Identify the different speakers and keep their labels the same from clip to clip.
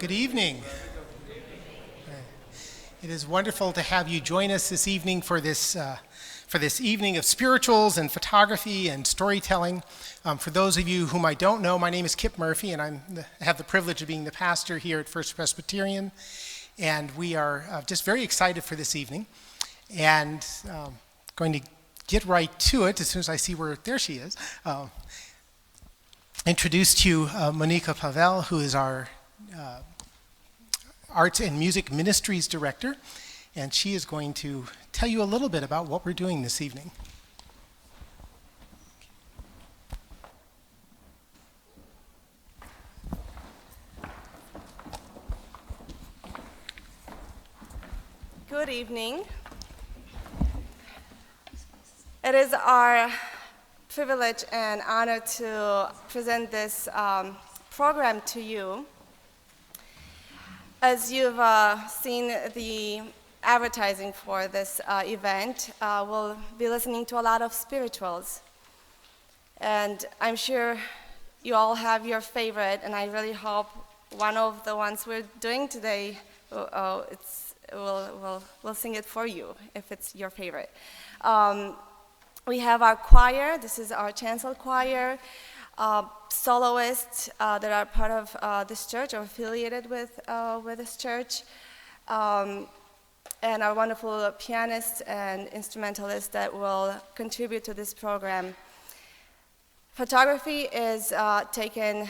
Speaker 1: Good evening. It is wonderful to have you join us this evening for this evening of spirituals and photography and storytelling. For those of you whom I don't know, my name is Kip Murphy, and I have the privilege of being the pastor here at First Presbyterian. And we are just very excited for this evening, and going to get right to it as soon as I see where, there she is. Introduce to you Monika Pavel, who is our Arts and Music Ministries Director, and she is going to tell you a little bit about what we're doing this evening.
Speaker 2: Good evening. It is our privilege and honor to present this program to you. As you've seen the advertising for this event, we'll be listening to a lot of spirituals. And I'm sure you all have your favorite, and I really hope one of the ones we're doing today, we'll sing it for you if it's your favorite. We have our choir. This is our chancel choir. Soloists that are part of this church or affiliated with this church, and our wonderful pianists and instrumentalists that will contribute to this program. Photography is taken,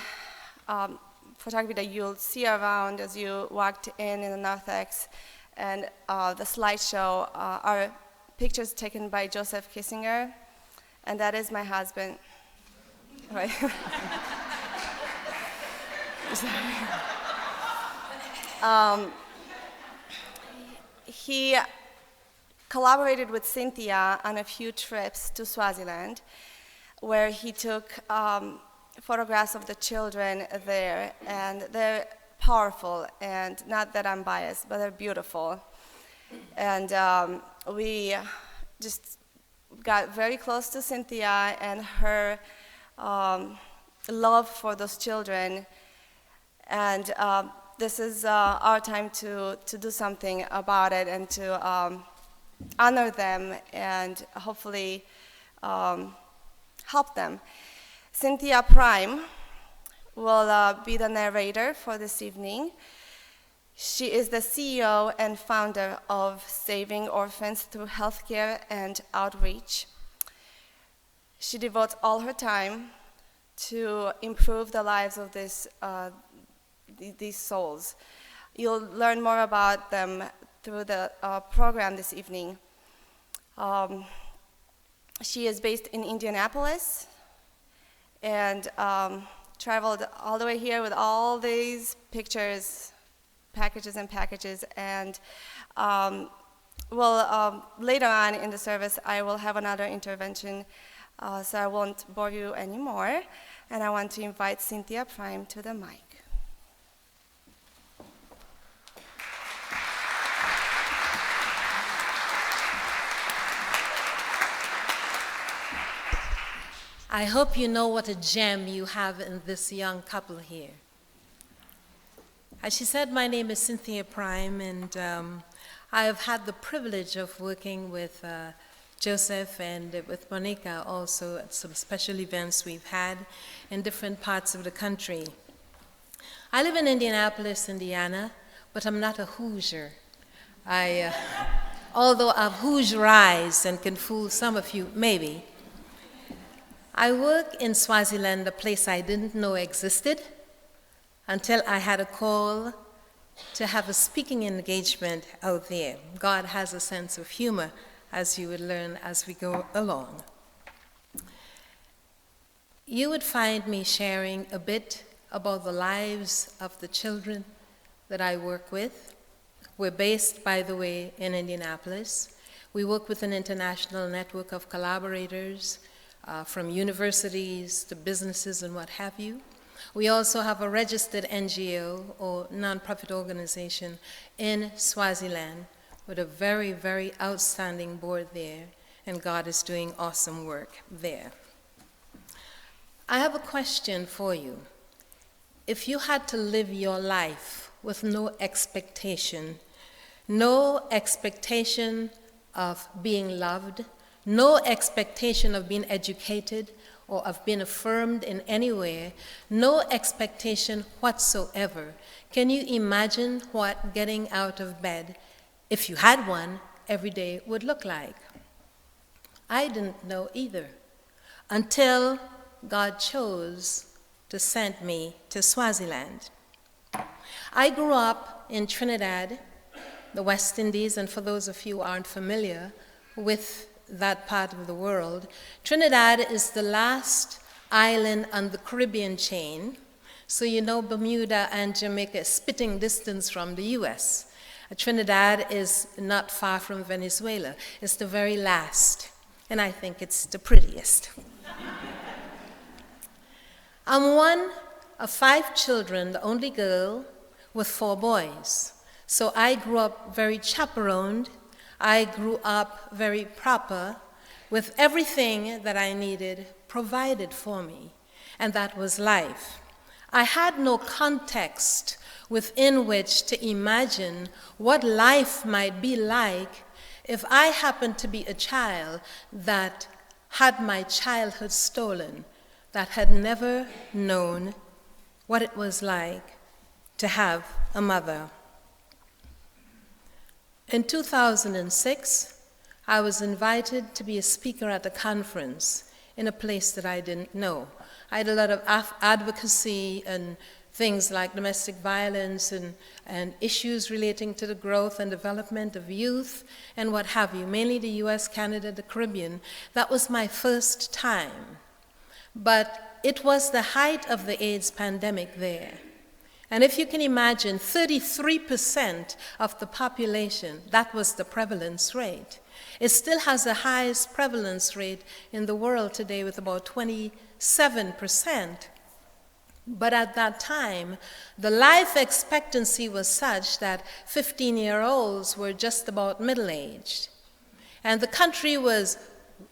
Speaker 2: photography that you'll see around as you walked in the narthex, and the slideshow are pictures taken by Joseph Kissinger, and that is my husband. Right. He collaborated with Cynthia on a few trips to Swaziland, where he took photographs of the children there, and they're powerful, and not that I'm biased, but they're beautiful. And we just got very close to Cynthia and her love for those children, and this is our time to do something about it and to honor them and hopefully help them. Cynthia Prime will be the narrator for this evening. She is the CEO and founder of Saving Orphans Through Healthcare and Outreach. She devotes all her time to improve the lives of these souls. You'll learn more about them through the program this evening. She is based in Indianapolis and traveled all the way here with all these pictures, packages, and later on in the service I will have another intervention, so I won't bore you anymore, and I want to invite Cynthia Prime to the mic.
Speaker 3: I hope you know what a gem you have in this young couple here. As she said, my name is Cynthia Prime, and I have had the privilege of working with Joseph and with Monika also at some special events we've had in different parts of the country. I live in Indianapolis, Indiana, but I'm not a Hoosier. Although I've Hoosierized and can fool some of you, maybe. I work in Swaziland, a place I didn't know existed, until I had a call to have a speaking engagement out there. God has a sense of humor, as you would learn as we go along. You would find me sharing a bit about the lives of the children that I work with. We're based, by the way, in Indianapolis. We work with an international network of collaborators from universities to businesses and what have you. We also have a registered NGO or nonprofit organization in Swaziland with a very, very outstanding board there, and God is doing awesome work there. I have a question for you. If you had to live your life with no expectation. No expectation of being loved, no expectation of being educated or of being affirmed in any way, no expectation whatsoever. Can you imagine what getting out of bed, if you had one, every day would look like? I didn't know either until God chose to send me to Swaziland. I grew up in Trinidad, the West Indies, and for those of you who aren't familiar with that part of the world, Trinidad is the last island on the Caribbean chain. So you know Bermuda and Jamaica is spitting distance from the US. Trinidad is not far from Venezuela. It's the very last, and I think it's the prettiest. I'm one of 5 children, the only girl, with 4 boys. So I grew up very chaperoned. I grew up very proper, with everything that I needed provided for me, and that was life. I had no context within which to imagine what life might be like if I happened to be a child that had my childhood stolen, that had never known what it was like to have a mother. In 2006, I was invited to be a speaker at a conference in a place that I didn't know. I had a lot of advocacy and things like domestic violence and issues relating to the growth and development of youth and what have you, mainly the US, Canada, the Caribbean. That was my first time. But it was the height of the AIDS pandemic there. And if you can imagine, 33% of the population, that was the prevalence rate. It still has the highest prevalence rate in the world today with about 27%. But at that time, the life expectancy was such that 15-year-olds were just about middle-aged. And the country was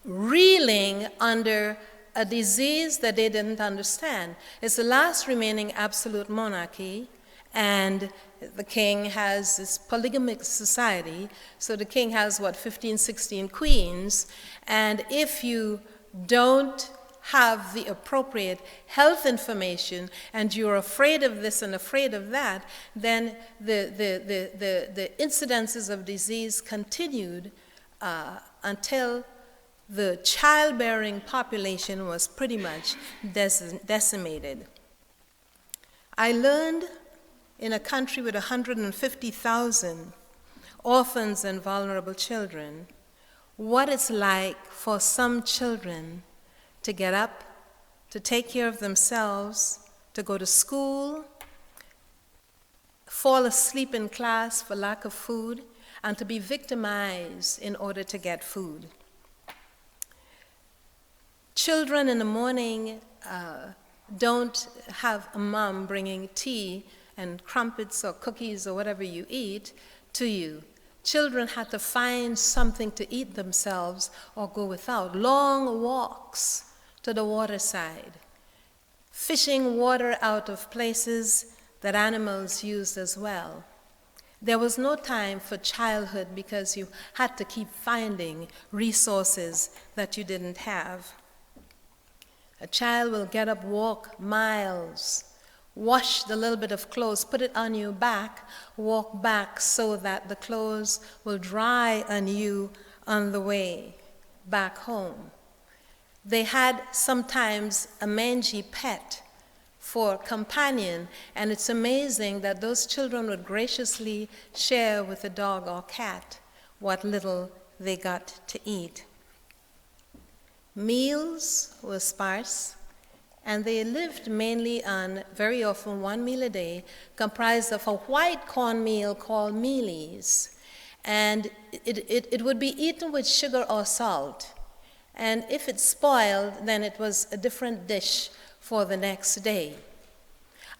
Speaker 3: reeling under a disease that they didn't understand. It's the last remaining absolute monarchy, and the king has this polygamic society, so the king has, 15, 16 queens, and if you don't have the appropriate health information and you're afraid of this and afraid of that, then the incidences of disease continued until the childbearing population was pretty much decimated. I learned in a country with 150,000 orphans and vulnerable children what it's like for some children to get up, to take care of themselves, to go to school, fall asleep in class for lack of food, and to be victimized in order to get food. Children in the morning don't have a mom bringing tea and crumpets or cookies or whatever you eat to you. Children had to find something to eat themselves or go without. Long walks to the waterside, fishing water out of places that animals used as well. There was no time for childhood because you had to keep finding resources that you didn't have. A child will get up, walk miles, wash the little bit of clothes, put it on your back, walk back so that the clothes will dry on you on the way back home. They had sometimes a mangy pet for companion, and it's amazing that those children would graciously share with a dog or cat what little they got to eat. Meals were sparse, and they lived mainly on, very often, 1 meal a day, comprised of a white cornmeal called mealies. And it would be eaten with sugar or salt. And if it spoiled, then it was a different dish for the next day.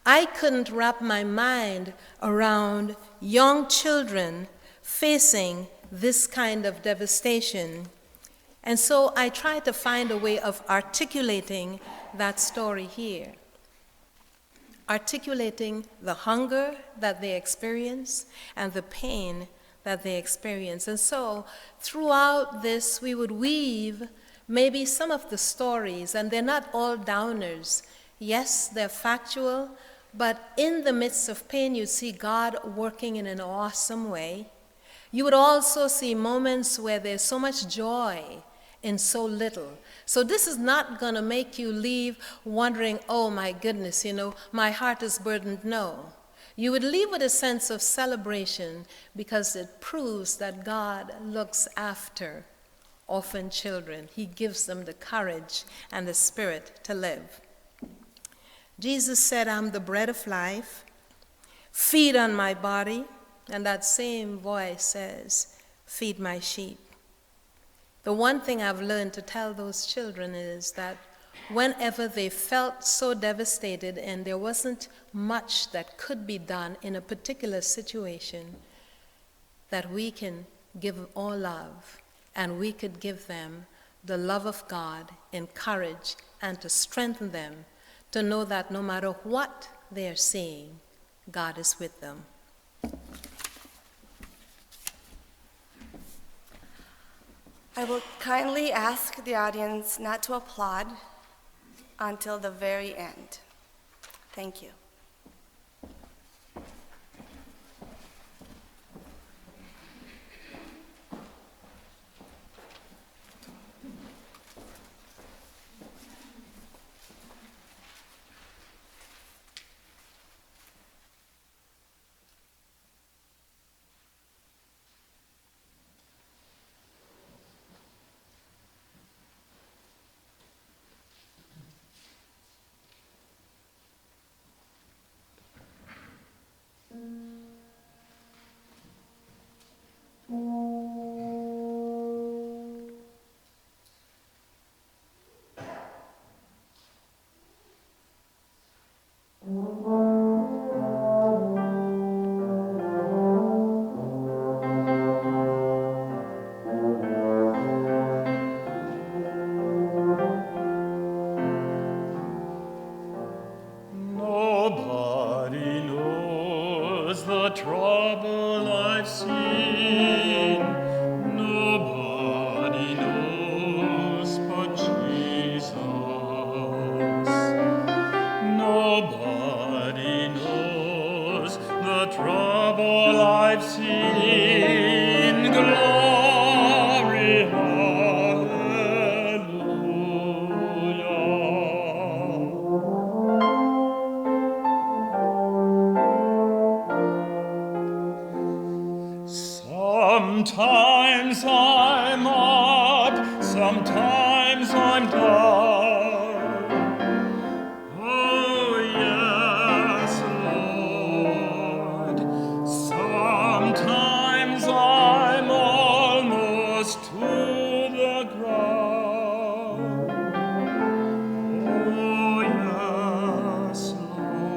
Speaker 3: I couldn't wrap my mind around young children facing this kind of devastation. And so I tried to find a way of articulating that story here. articulating the hunger that they experience and the pain that they experience. And so throughout this, we would weave maybe some of the stories, and they're not all downers. Yes, they're factual, but in the midst of pain, you see God working in an awesome way. You would also see moments where there's so much joy in so little. So this is not going to make you leave wondering, oh my goodness, my heart is burdened. No. You would leave with a sense of celebration because it proves that God looks after orphan children. He gives them the courage and the spirit to live. Jesus said, I'm the bread of life. Feed on my body. And that same voice says, feed my sheep. The one thing I've learned to tell those children is that whenever they felt so devastated and there wasn't much that could be done in a particular situation, that we can give all love, and we could give them the love of God, encourage, and to strengthen them to know that no matter what they are seeing, God is with them.
Speaker 2: I will kindly ask the audience not to applaud until the very end. Thank you.
Speaker 4: Nobody knows the trouble I've seen. Nobody knows but Jesus. Nobody knows the trouble I've seen. Glory, hallelujah. Sometimes I'm up, sometimes I'm down. Oh yes, Lord. Sometimes I'm almost to the ground. Oh yes, Lord.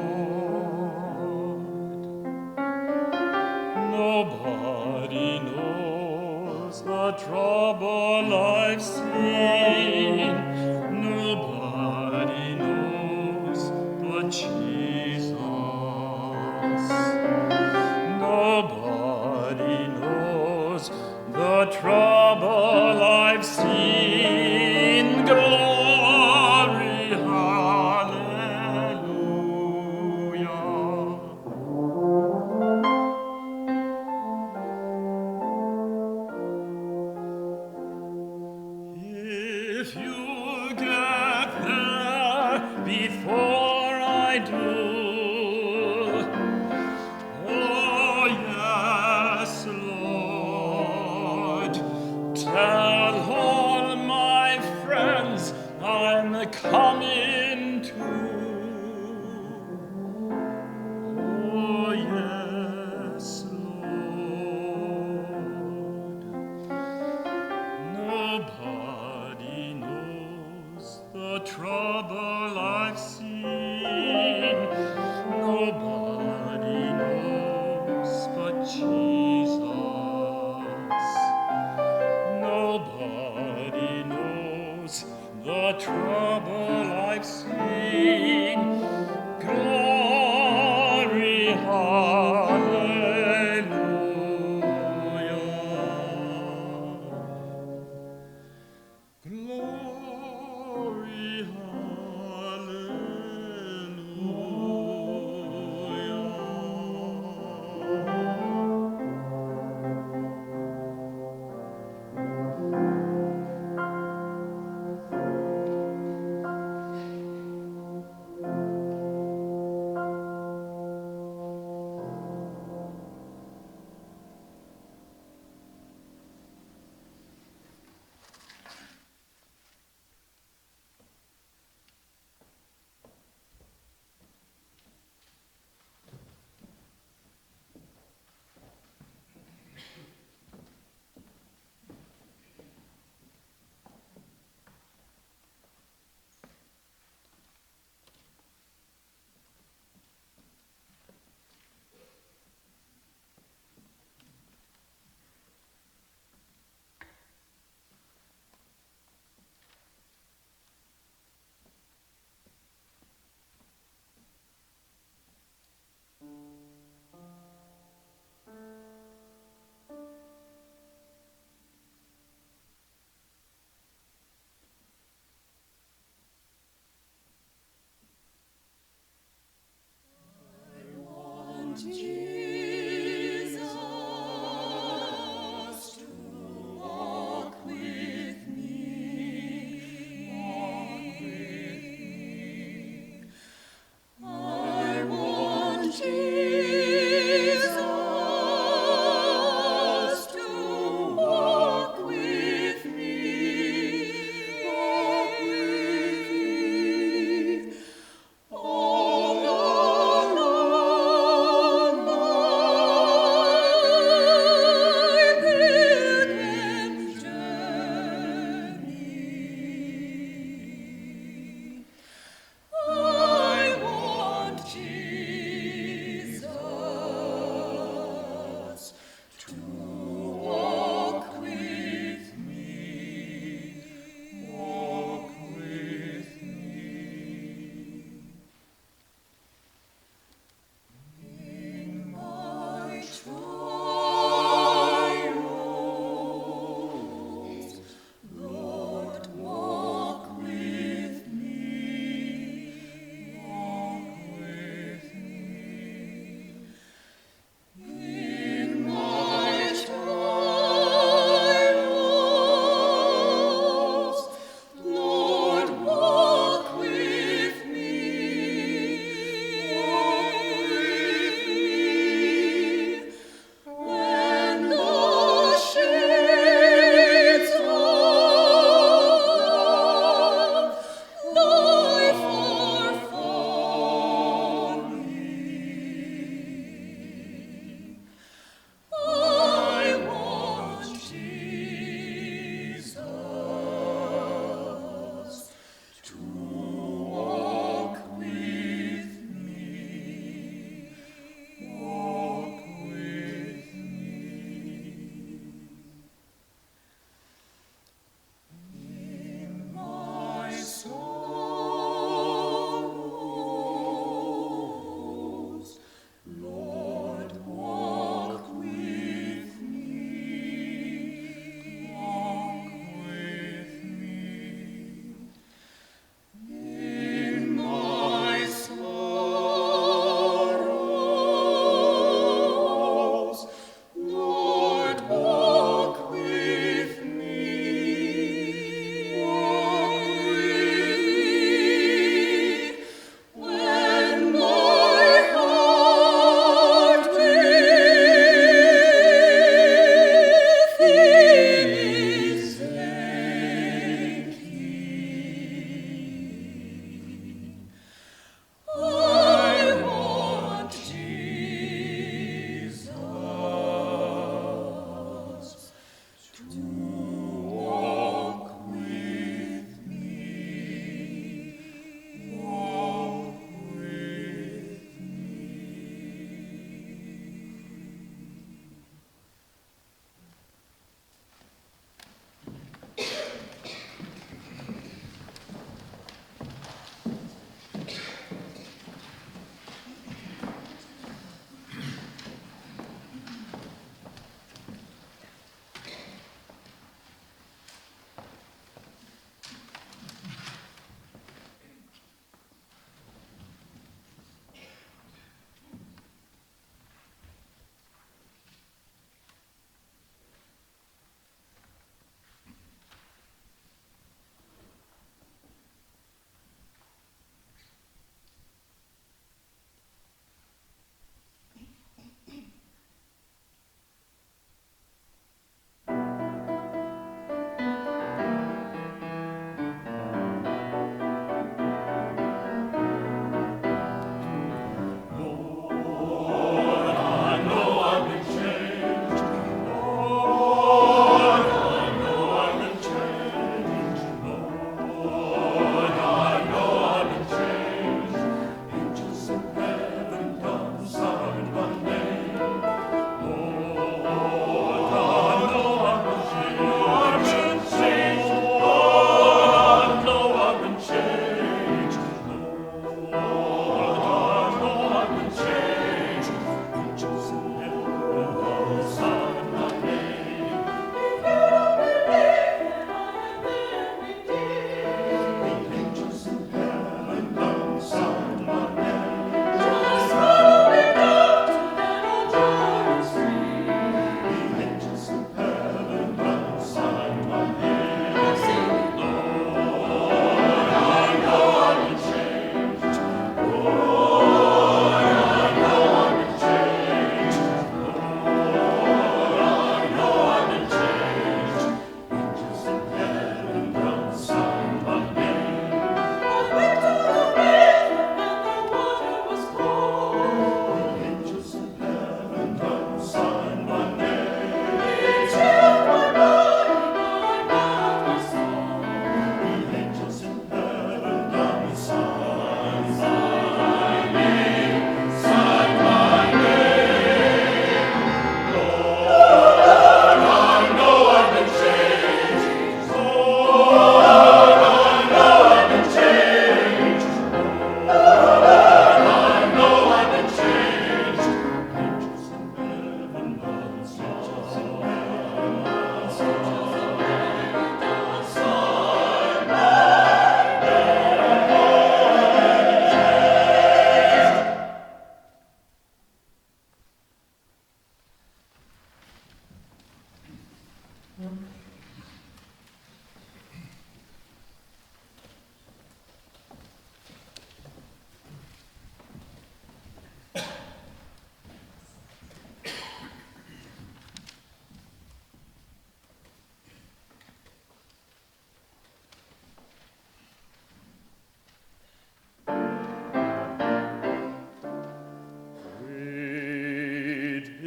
Speaker 4: Nobody knows the trouble I've seen. Nobody knows but Jesus. Nobody knows the trouble I've seen. Glory, hallelujah.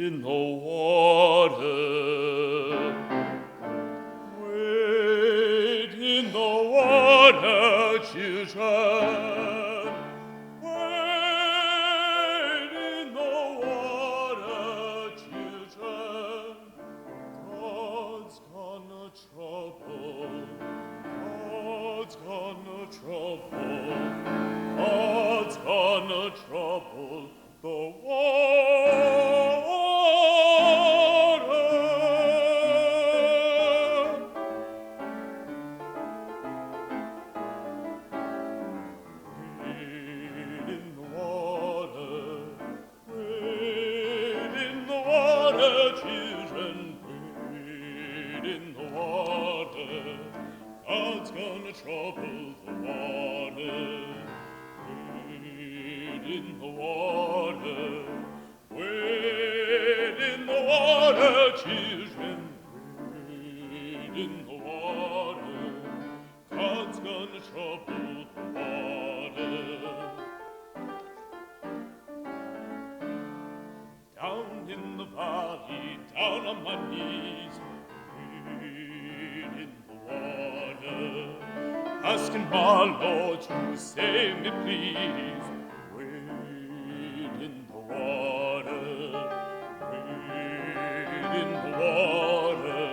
Speaker 4: in the water. Wade in the water, children. Wade in the water, children. God's gonna trouble. God's gonna trouble. God's gonna trouble the water. Wade in the water, wade in the water, children, wade in the water. God's gonna trouble the water. Wade in the water, wade in the water, children, wade in the water. God's gonna trouble the water. Down in the valley, down on my knees, wade in the water, asking my Lord to save me, please. Wade in the water, wade in the water,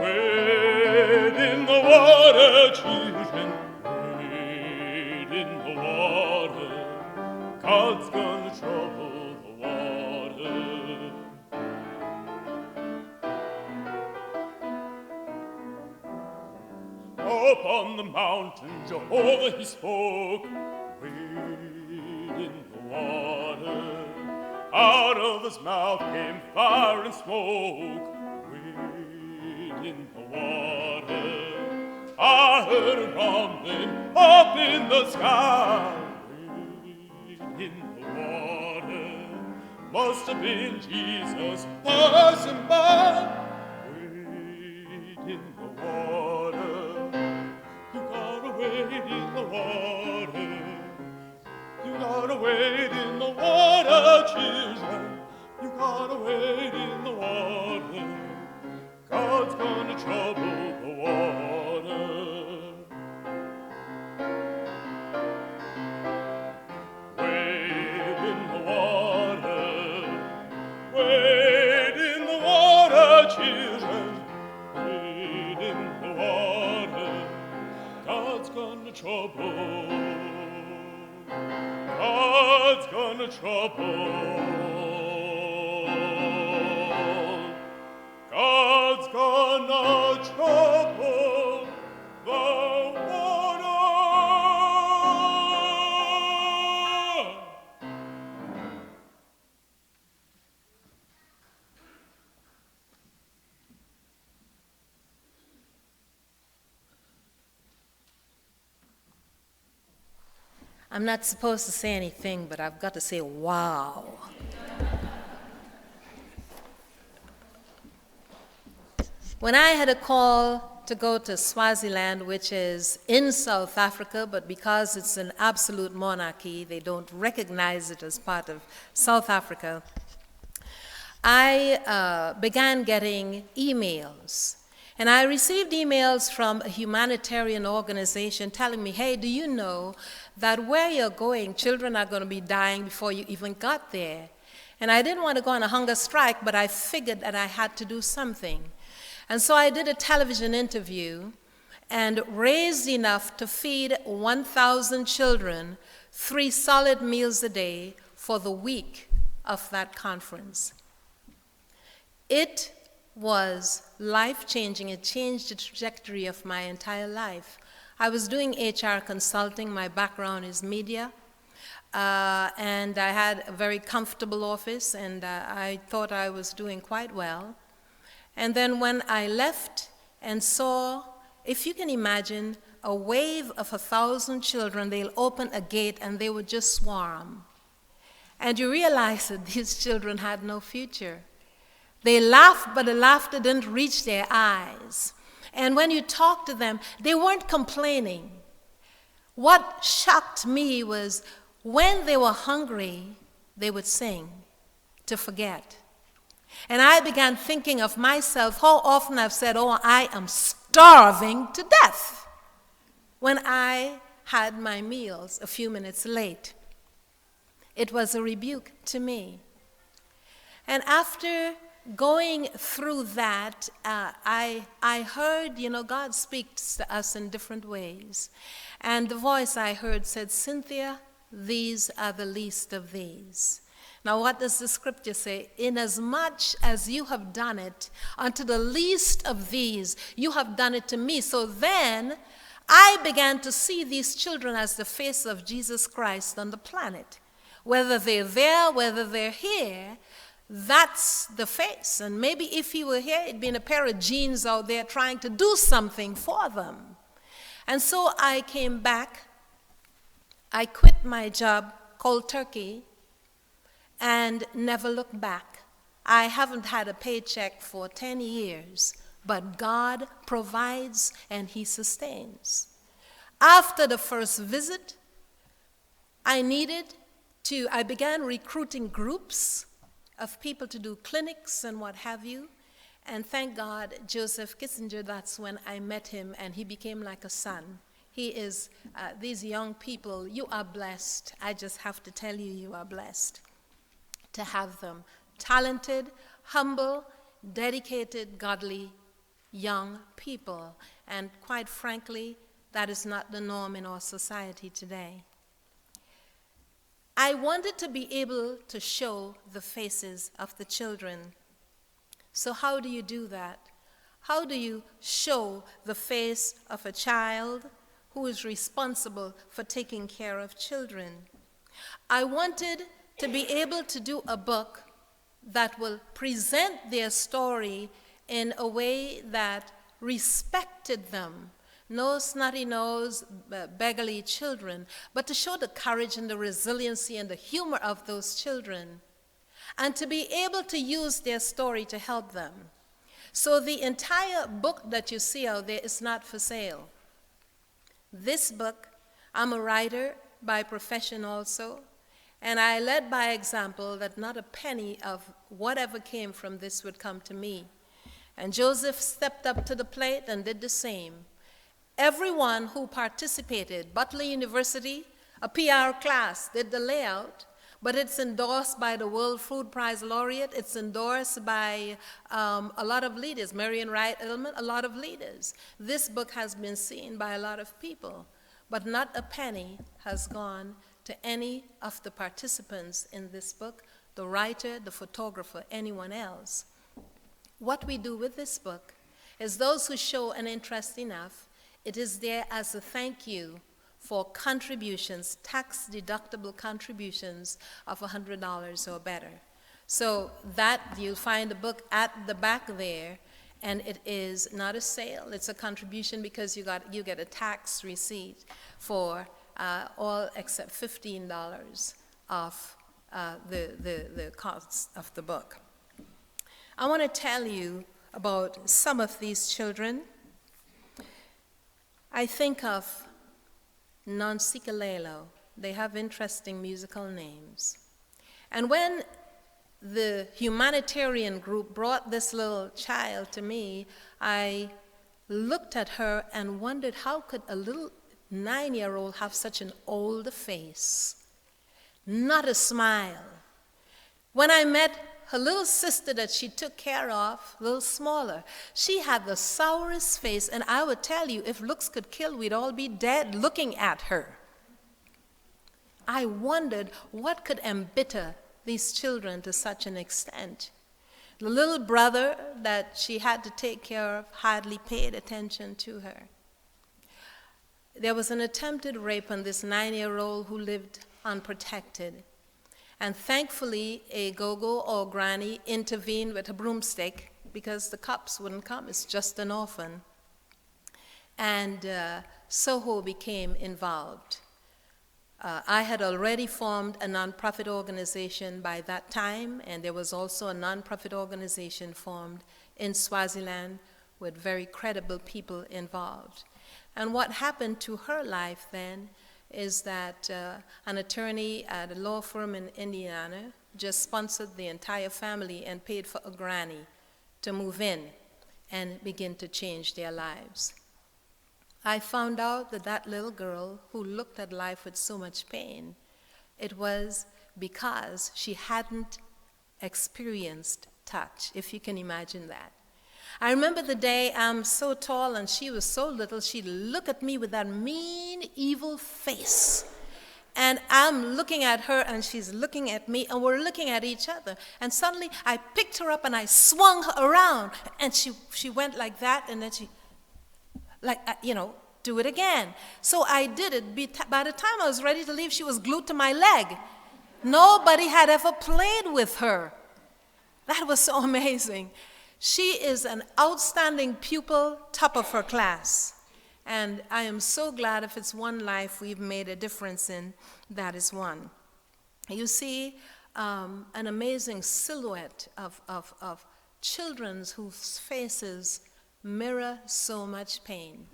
Speaker 4: wade in the water, children, wade in the water. God's gonna trouble the water. Up on the mountain, Jehovah he spoke. Wade in the water. Out of his mouth came fire and smoke. Wade in the water. I heard a rumbling up in the sky. Wade in the water. Must have been Jesus passing by. Wade in the water. You gotta wade in the water. You gotta wade in the water, children. You gotta wade in the water. God's gonna trouble the water. Wade in the water. Wade in the water, children. Wade in the water. God's gonna trouble. God's gonna trouble. God's gonna trouble the water.
Speaker 3: I'm not supposed to say anything, but I've got to say, wow. When I had a call to go to Swaziland, which is in South Africa, but because it's an absolute monarchy, they don't recognize it as part of South Africa, I began getting emails. And I received emails from a humanitarian organization telling me, hey, do you know that where you're going, children are going to be dying before you even got there? And I didn't want to go on a hunger strike, but I figured that I had to do something. And so I did a television interview and raised enough to feed 1,000 children 3 solid meals a day for the week of that conference. It was life-changing. It changed the trajectory of my entire life. I was doing HR consulting. My background is media. And I had a very comfortable office, and I thought I was doing quite well. And then when I left and saw, if you can imagine, a wave of 1,000 children, they'll open a gate and they would just swarm. And you realize that these children had no future. They laughed, but the laughter didn't reach their eyes. And when you talk to them, they weren't complaining. What shocked me was when they were hungry, they would sing to forget. And I began thinking of myself, how often I've said, oh, I am starving to death, when I had my meals a few minutes late. It was a rebuke to me. And after going through that, I heard, God speaks to us in different ways. And the voice I heard said, Cynthia, these are the least of these. Now, what does the scripture say? Inasmuch as you have done it unto the least of these, you have done it to me. So then I began to see these children as the face of Jesus Christ on the planet. Whether they're there, whether they're here, that's the face. And maybe if he were here, it'd be in a pair of jeans out there trying to do something for them. And so I came back. I quit my job cold turkey and never looked back. I haven't had a paycheck for 10 years, but God provides and he sustains. After the first visit, I began recruiting groups of people to do clinics and what have you. And thank God, Joseph Kissinger, that's when I met him, and he became like a son. He is, these young people, you are blessed. I just have to tell you, you are blessed to have them. Talented, humble, dedicated, godly, young people. And quite frankly, that is not the norm in our society today. I wanted to be able to show the faces of the children. So how do you do that? How do you show the face of a child who is responsible for taking care of children? I wanted to be able to do a book that will present their story in a way that respected them. No snotty-nosed, beggarly children, but to show the courage and the resiliency and the humor of those children, and to be able to use their story to help them. So the entire book that you see out there is not for sale. This book, I'm a writer by profession also, and I led by example that not a penny of whatever came from this would come to me. And Joseph stepped up to the plate and did the same. Everyone who participated, Butler University, a PR class, did the layout, but it's endorsed by the World Food Prize laureate. It's endorsed by a lot of leaders, Marian Wright Edelman, a lot of leaders. This book has been seen by a lot of people, but not a penny has gone to any of the participants in this book, the writer, the photographer, anyone else. What we do with this book is those who show an interest enough, it is there as a thank you for contributions, tax-deductible contributions of $100 or better. So that, you'll find the book at the back there, and it is not a sale, it's a contribution because you get a tax receipt for all except $15 of the cost of the book. I want to tell you about some of these children. I think of Nansikalelo. They have interesting musical names. And when the humanitarian group brought this little child to me, I looked at her and wondered how could a little 9-year-old have such an old face, not a smile. When I met her little sister that she took care of, a little smaller, she had the sourest face, and I would tell you, if looks could kill, we'd all be dead looking at her. I wondered what could embitter these children to such an extent. The little brother that she had to take care of hardly paid attention to her. There was an attempted rape on this 9-year-old who lived unprotected. And thankfully, a go-go or granny intervened with a broomstick because the cops wouldn't come. It's just an orphan. And Soho became involved. I had already formed a nonprofit organization by that time, and there was also a nonprofit organization formed in Swaziland with very credible people involved. And what happened to her life then is that an attorney at a law firm in Indiana just sponsored the entire family and paid for a granny to move in and begin to change their lives. I found out that that little girl who looked at life with so much pain, it was because she hadn't experienced touch, if you can imagine that. I remember the day I'm so tall and she was so little, she'd look at me with that mean, evil face. And I'm looking at her and she's looking at me and we're looking at each other. And suddenly I picked her up and I swung her around and she went like that and then she, do it again. So I did it. By the time I was ready to leave, she was glued to my leg. Nobody had ever played with her. That was so amazing. She is an outstanding pupil, top of her class. And I am so glad if it's one life we've made a difference in, that is one. You see an amazing silhouette of children whose faces mirror so much pain.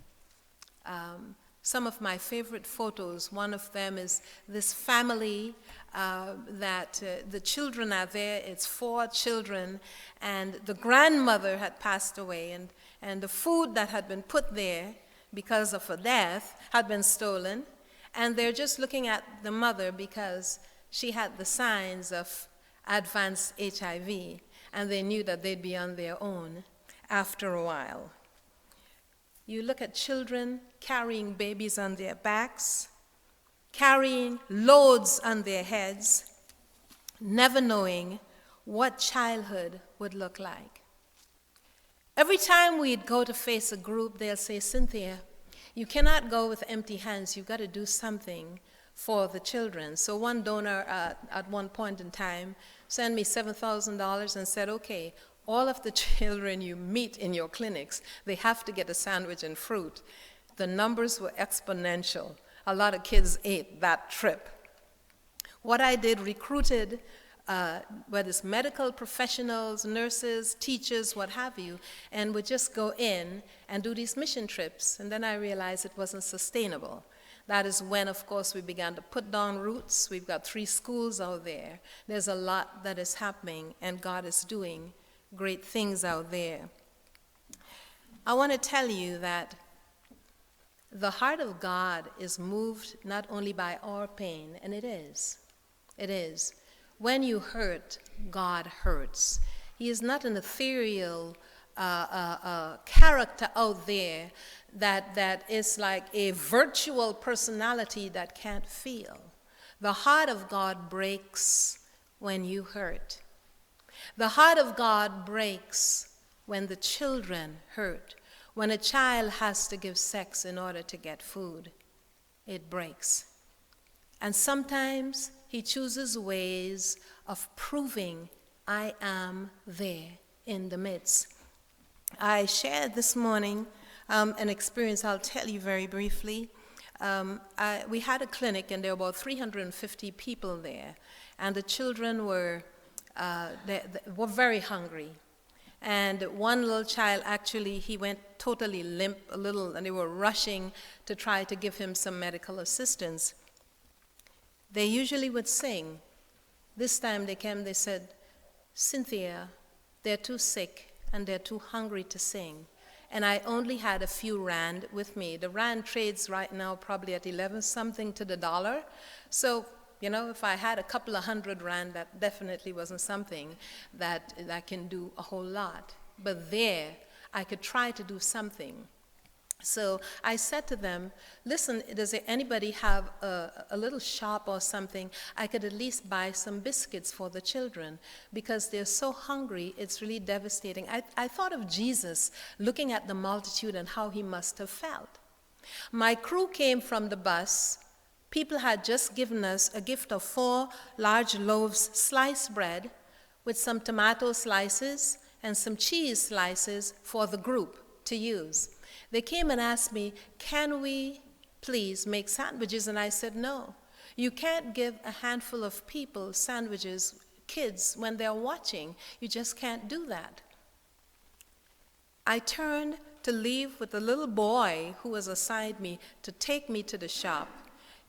Speaker 3: Some of my favorite photos, one of them is this family that the children are there. It's 4 children, and the grandmother had passed away, and the food that had been put there because of her death had been stolen, and they're just looking at the mother because she had the signs of advanced HIV, and they knew that they'd be on their own after a while. You look at children carrying babies on their backs, carrying loads on their heads, never knowing what childhood would look like. Every time we'd go to face a group, they'll say, Cynthia, you cannot go with empty hands. You've got to do something for the children. So one donor at one point in time sent me $7,000 and said, okay, all of the children you meet in your clinics, they have to get a sandwich and fruit. The numbers were exponential. A lot of kids ate that trip. What I did, recruited whether it's medical professionals, nurses, teachers, what have you, and would just go in and do these mission trips. And then I realized it wasn't sustainable. That is when, of course, we began to put down roots. We've got 3 schools out there. There's a lot that is happening, and God is doing great things out there. I want to tell you that the heart of God is moved not only by our pain, and it is. It is. When you hurt, God hurts. He is not an ethereal character out there that is like a virtual personality that can't feel. The heart of God breaks when you hurt. The heart of God breaks when the children hurt. When a child has to give sex in order to get food, it breaks. And sometimes he chooses ways of proving I am there in the midst. I shared this morning an experience I'll tell you very briefly. We had a clinic, and there were about 350 people there, and the children were they were very hungry. And one little child, actually, he went totally limp a little, and they were rushing to try to give him some medical assistance. They usually would sing. This time they came, they said, Cynthia, they're too sick and they're too hungry to sing. And I only had a few rand with me. The rand trades right now probably at 11 something to the dollar. So, if I had a couple of 100 rand, that definitely wasn't something that can do a whole lot. But there, I could try to do something. So I said to them, listen, does anybody have a little shop or something? I could at least buy some biscuits for the children because they're so hungry, it's really devastating. I thought of Jesus looking at the multitude and how he must have felt. My crew came from the bus. People had just given us a gift of 4 large loaves sliced bread with some tomato slices and some cheese slices for the group to use. They came and asked me, can we please make sandwiches? And I said, no. You can't give a handful of people sandwiches, kids, when they're watching. You just can't do that. I turned to leave with the little boy who was assigned me to take me to the shop.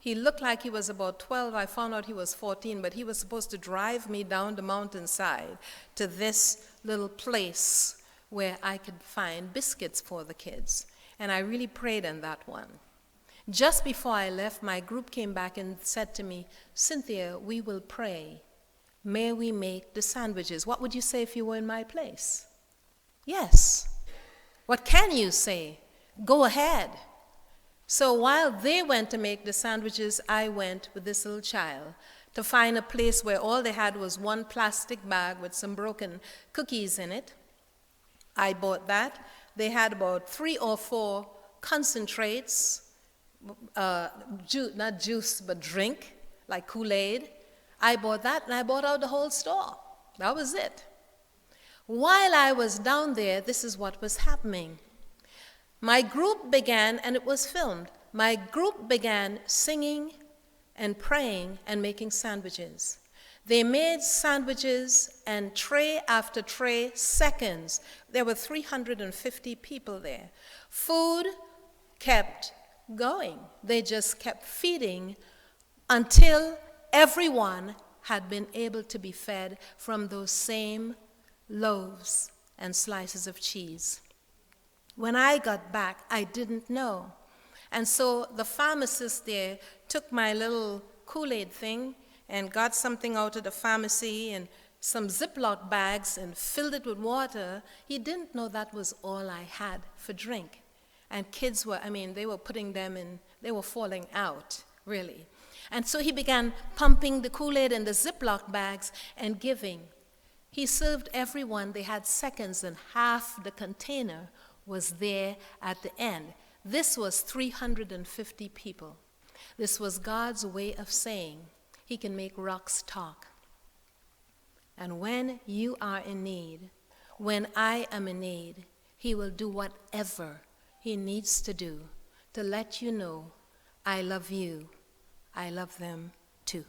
Speaker 3: He looked like he was about 12. I found out he was 14, but he was supposed to drive me down the mountainside to this little place where I could find biscuits for the kids. And I really prayed in that one. Just before I left, my group came back and said to me, Cynthia, we will pray. May we make the sandwiches? What would you say if you were in my place? Yes. What can you say? Go ahead. So while they went to make the sandwiches, I went with this little child to find a place where all they had was one plastic bag with some broken cookies in it. I bought that. They had about 3 or 4 concentrates, not juice, but drink, like Kool-Aid. I bought that, and I bought out the whole store. That was it. While I was down there, this is what was happening. My group began, and it was filmed, my group began singing and praying and making sandwiches. They made sandwiches, and tray after tray, seconds. There were 350 people there. Food kept going. They just kept feeding until everyone had been able to be fed from those same loaves and slices of cheese. When I got back, I didn't know. And so the pharmacist there took my little Kool-Aid thing and got something out of the pharmacy and some Ziploc bags and filled it with water. He didn't know that was all I had for drink. And kids were, they were putting them in, they were falling out, really. And so he began pumping the Kool-Aid in the Ziploc bags and giving. He served everyone. They had seconds, and half the container was there at the end. This was 350 people. This was God's way of saying he can make rocks talk. And when you are in need, when I am in need, he will do whatever he needs to do to let you know, I love you. I love them too.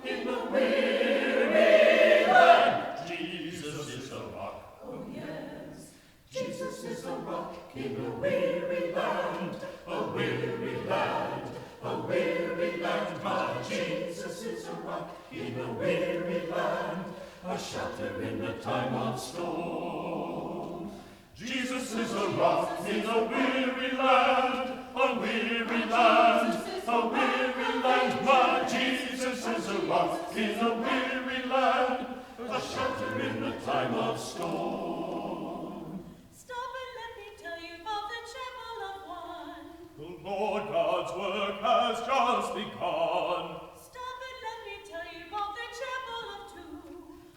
Speaker 4: in the weary land. Jesus is a rock. Oh yes, Jesus is a rock in a weary land, a weary land, a weary land. My Jesus is a rock in a weary land, a shelter in the time of storm. Jesus is a rock in a weary land, a weary land, a weary land. My Jesus is a rock in a weary land, a shelter in the time of storm.
Speaker 5: Stop and let me tell you about the chapel of one.
Speaker 4: The Lord God's work has just begun.
Speaker 5: Stop and let me tell you about the chapel of two.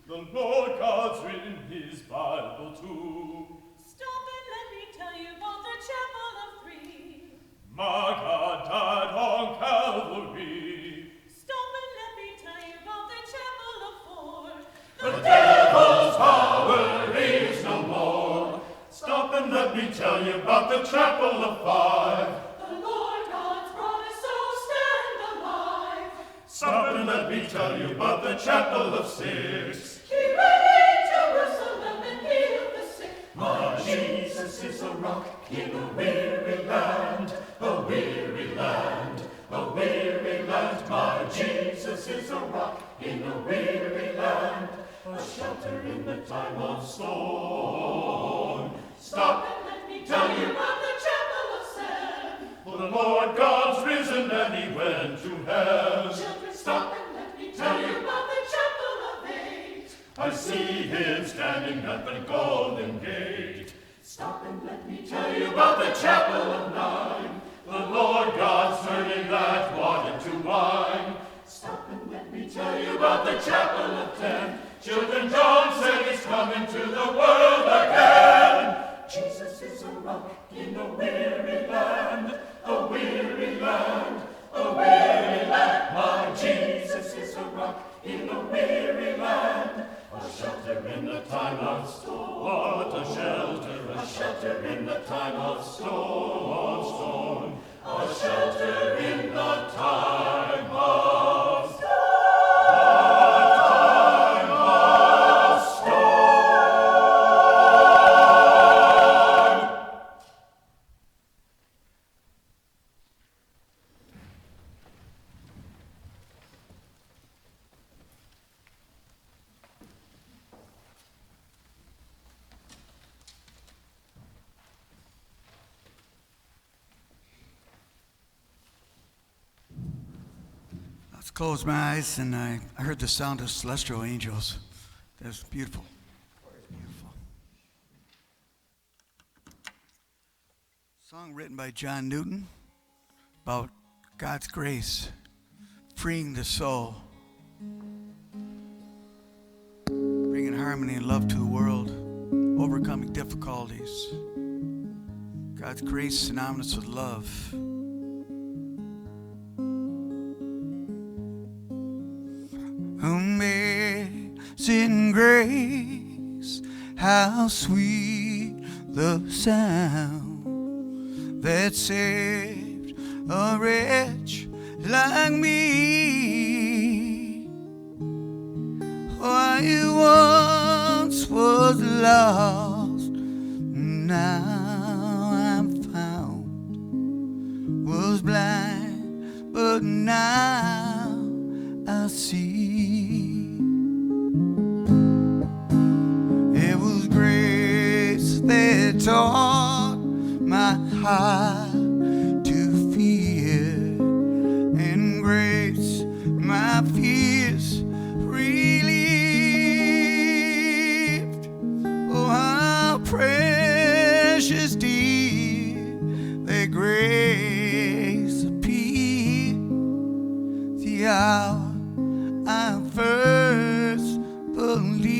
Speaker 4: The Lord God's written his Bible too.
Speaker 5: Stop and let me tell you about the chapel of three.
Speaker 4: My God died on Calvary.
Speaker 5: Stop and let me tell you about the chapel of four.
Speaker 4: The devil's power is no more. Stop and let me tell you about the chapel of five.
Speaker 5: The Lord God's promise, so stand alive.
Speaker 4: Stop and let me tell you about the chapel of six.
Speaker 5: He reigns Jerusalem and healed the sick.
Speaker 4: My Jesus is a rock in a weary land, a weary land, a weary land. My Jesus is a rock in a weary land, a shelter in the time of storm. Stop
Speaker 5: And let me
Speaker 4: Tell
Speaker 5: tell
Speaker 4: you
Speaker 5: you about the chapel of seven.
Speaker 4: For the Lord God's risen and he went to heaven.
Speaker 5: Children, stop and let me tell you about the chapel of eight.
Speaker 4: I see him standing at the golden gate.
Speaker 5: Stop and let me
Speaker 4: Tell you about the chapel of nine. The Lord God's turning that water to wine.
Speaker 5: stop and let me
Speaker 4: Tell you about the chapel of 10. Children, John said he's coming to the world again. Jesus is a rock in a weary land, a weary land, a weary land. My Jesus is a rock in a weary land, a shelter in the time of storm. What a shelter in the time of storm. A shelter in the time of storm.
Speaker 6: Let's close my eyes, and I heard the sound of celestial angels. That's beautiful. Beautiful. Song written by John Newton about God's grace, freeing the soul, bringing harmony and love to the world, overcoming difficulties. God's grace synonymous with love. Amazing grace, how sweet the sound that saved a wretch like me. I once was lost, now I'm found, was blind, but now I see. It was grace that taught my heart to fear, and grace my fears relieved. Oh, how precious dear that grace appeared the hour I first believed.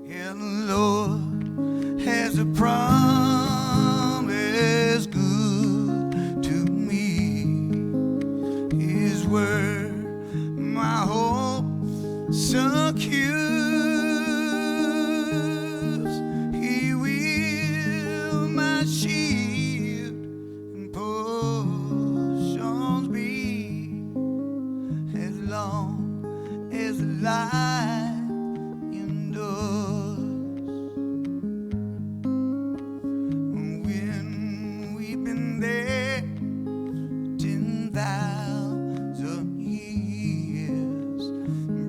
Speaker 6: And the Lord has a promise good to me. His word, my hope secures. He will my shield and portions be. life endures. When we've been there 10,000 years,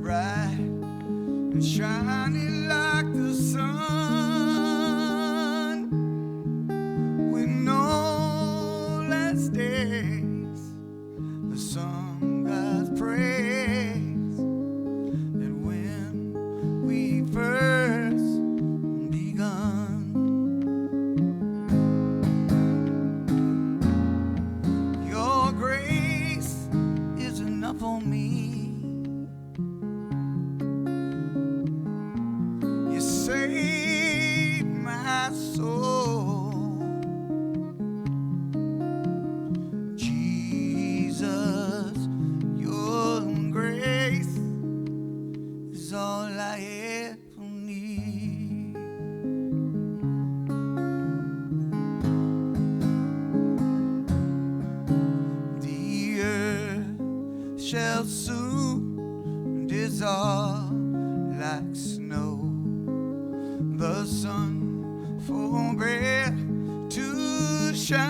Speaker 6: bright and shining like the sun, with no less days, the song God's praise, that when we first begun, your grace is enough for me. You saved my soul. Jesus, your grace is all I ever need. The earth shall soon dissolve like snow. The sun forbear to shine,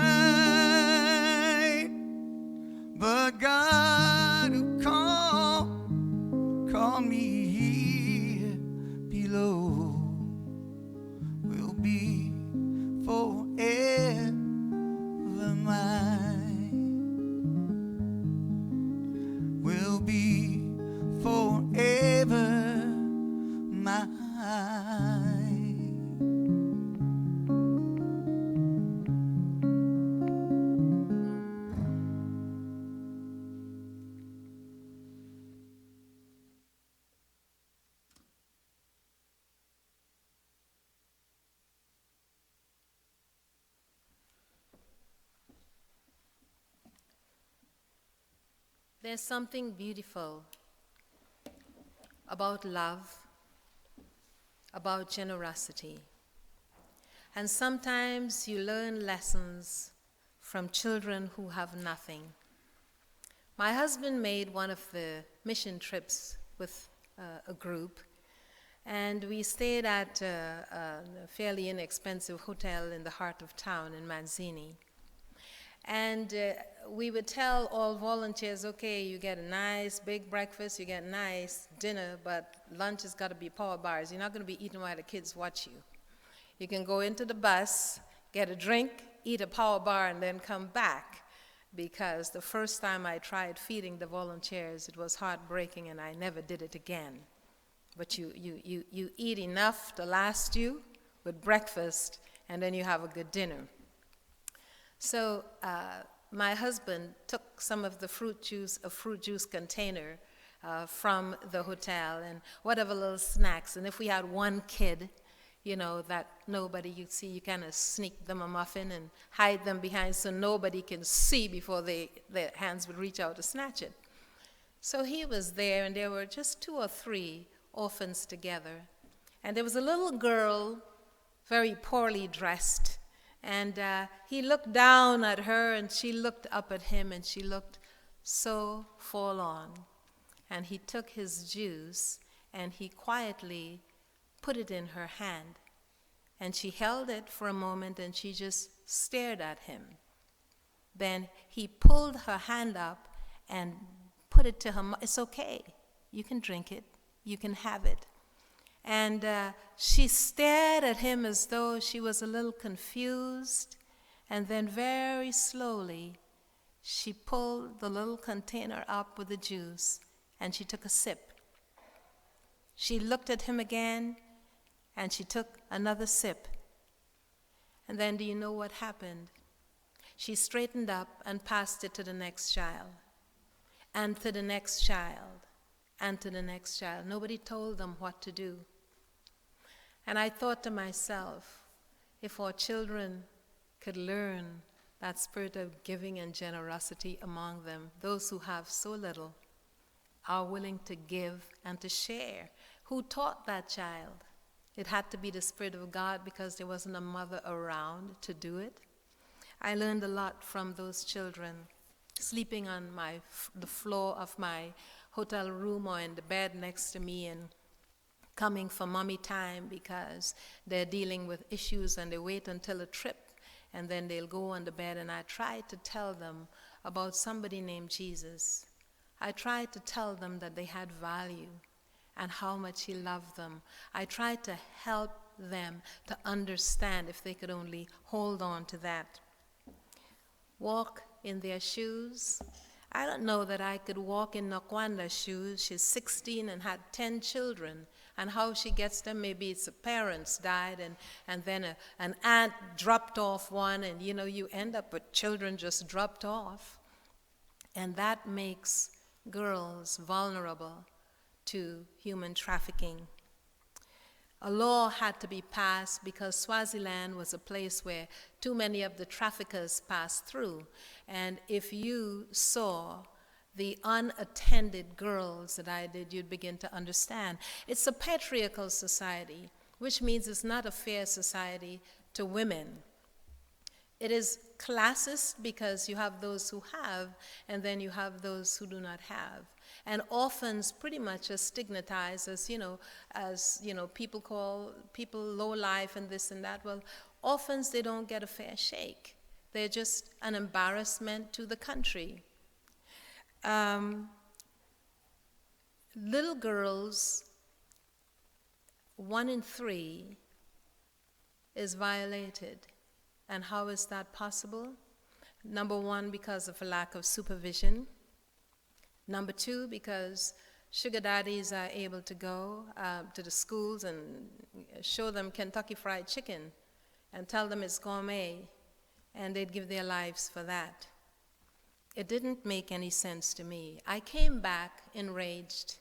Speaker 6: but God who called me here below will be forever mine, will be forever mine.
Speaker 3: There's something beautiful about love, about generosity. And sometimes you learn lessons from children who have nothing. My husband made one of the mission trips with a group, and we stayed at a fairly inexpensive hotel in the heart of town in Manzini. And we would tell all volunteers, okay, you get a nice big breakfast, you get a nice dinner, but lunch has got to be power bars. You're not going to be eating while the kids watch you. You can go into the bus, get a drink, eat a power bar, and then come back. Because the first time I tried feeding the volunteers, it was heartbreaking, and I never did it again. But you eat enough to last you with breakfast, and then you have a good dinner. So my husband took some of the fruit juice, a fruit juice container from the hotel, and whatever little snacks. And if we had one kid, you know, that nobody you'd see, you kind of sneak them a muffin and hide them behind so nobody can see before their hands would reach out to snatch it. So he was there, and there were just 2 or 3 orphans together. And there was a little girl, very poorly dressed, and he looked down at her, and she looked up at him, and she looked so forlorn. And he took his juice, and he quietly put it in her hand. And she held it for a moment, and she just stared at him. Then he pulled her hand up and put it to her mouth. It's okay. You can drink it. You can have it. And she stared at him as though she was a little confused. And then very slowly, she pulled the little container up with the juice, and she took a sip. She looked at him again, and she took another sip. And then do you know what happened? She straightened up and passed it to the next child, and to the next child, and to the next child. Nobody told them what to do. And I thought to myself, if our children could learn that spirit of giving and generosity among them, those who have so little are willing to give and to share. Who taught that child? It had to be the Spirit of God, because there wasn't a mother around to do it. I learned a lot from those children. sleeping on the floor of my hotel room or in the bed next to me and coming for mommy time because they're dealing with issues and they wait until a trip and then they'll go on the bed. And I try to tell them about somebody named Jesus. I tried to tell them that they had value and how much he loved them. I tried to help them to understand if they could only hold on to that. Walk in their shoes. I don't know that I could walk in Nakwanda's shoes. She's 16 and had 10 children. And how she gets them, maybe it's the parents died and then an aunt dropped off one, and you end up with children just dropped off. And that makes girls vulnerable to human trafficking. A law had to be passed because Swaziland was a place where too many of the traffickers passed through. And if you saw the unattended girls that I did, you'd begin to understand. It's a patriarchal society, which means it's not a fair society to women. It is classist because you have those who have, and then you have those who do not have. And orphans pretty much are stigmatized as people call people low life and this and that. Well, orphans, they don't get a fair shake. They're just an embarrassment to the country. Little girls, 1 in 3 is violated. And how is that possible? Number 1, because of a lack of supervision. Number 2, because sugar daddies are able to go to the schools and show them Kentucky Fried Chicken and tell them it's gourmet, and they'd give their lives for that. It didn't make any sense to me. I came back enraged.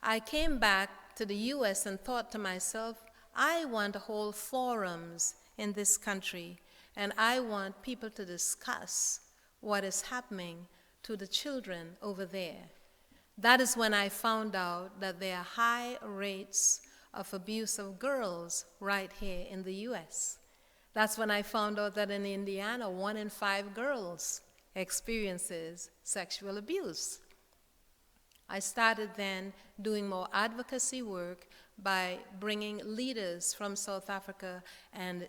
Speaker 3: I came back to the U.S. and thought to myself, I want to hold forums in this country, and I want people to discuss what is happening to the children over there. That is when I found out that there are high rates of abuse of girls right here in the U.S. That's when I found out that in Indiana, 1 in 5 girls experiences sexual abuse. I started then doing more advocacy work by bringing leaders from South Africa and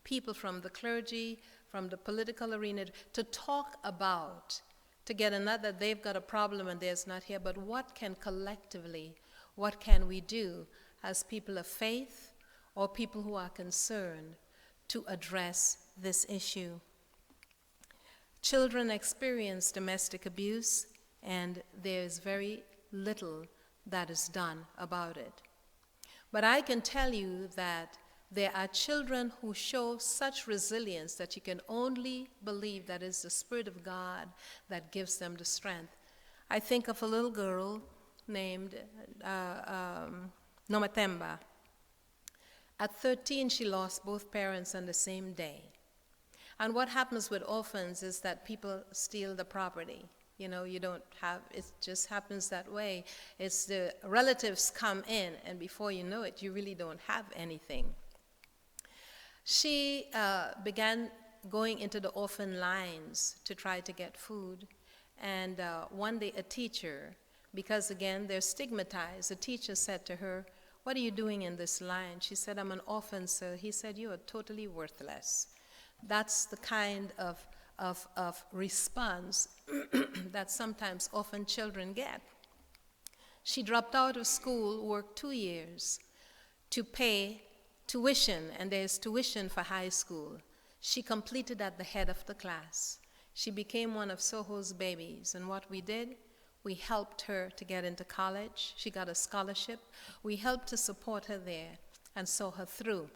Speaker 3: people from the clergy, from the political arena, to talk about, to get another, they've got a problem and there's not here, but what can we do as people of faith or people who are concerned to address this issue? Children experience domestic abuse, and there's very little that is done about it. But I can tell you that there are children who show such resilience that you can only believe that it's the Spirit of God that gives them the strength. I think of a little girl named Nomatemba. At 13, she lost both parents on the same day. And what happens with orphans is that people steal the property. You don't have, it just happens that way. It's the relatives come in, and before you know it, you really don't have anything. She began going into the orphan lines to try to get food. And one day a teacher, because again, they're stigmatized, the teacher said to her, "What are you doing in this line?" She said, "I'm an orphan, sir." He said, "You are totally worthless." That's the kind of response that sometimes orphan children get. She dropped out of school, worked 2 years to pay tuition, and there's tuition for high school. She completed at the head of the class. She became one of Soho's babies, and what we did, we helped her to get into college. She got a scholarship. We helped to support her there and saw her through.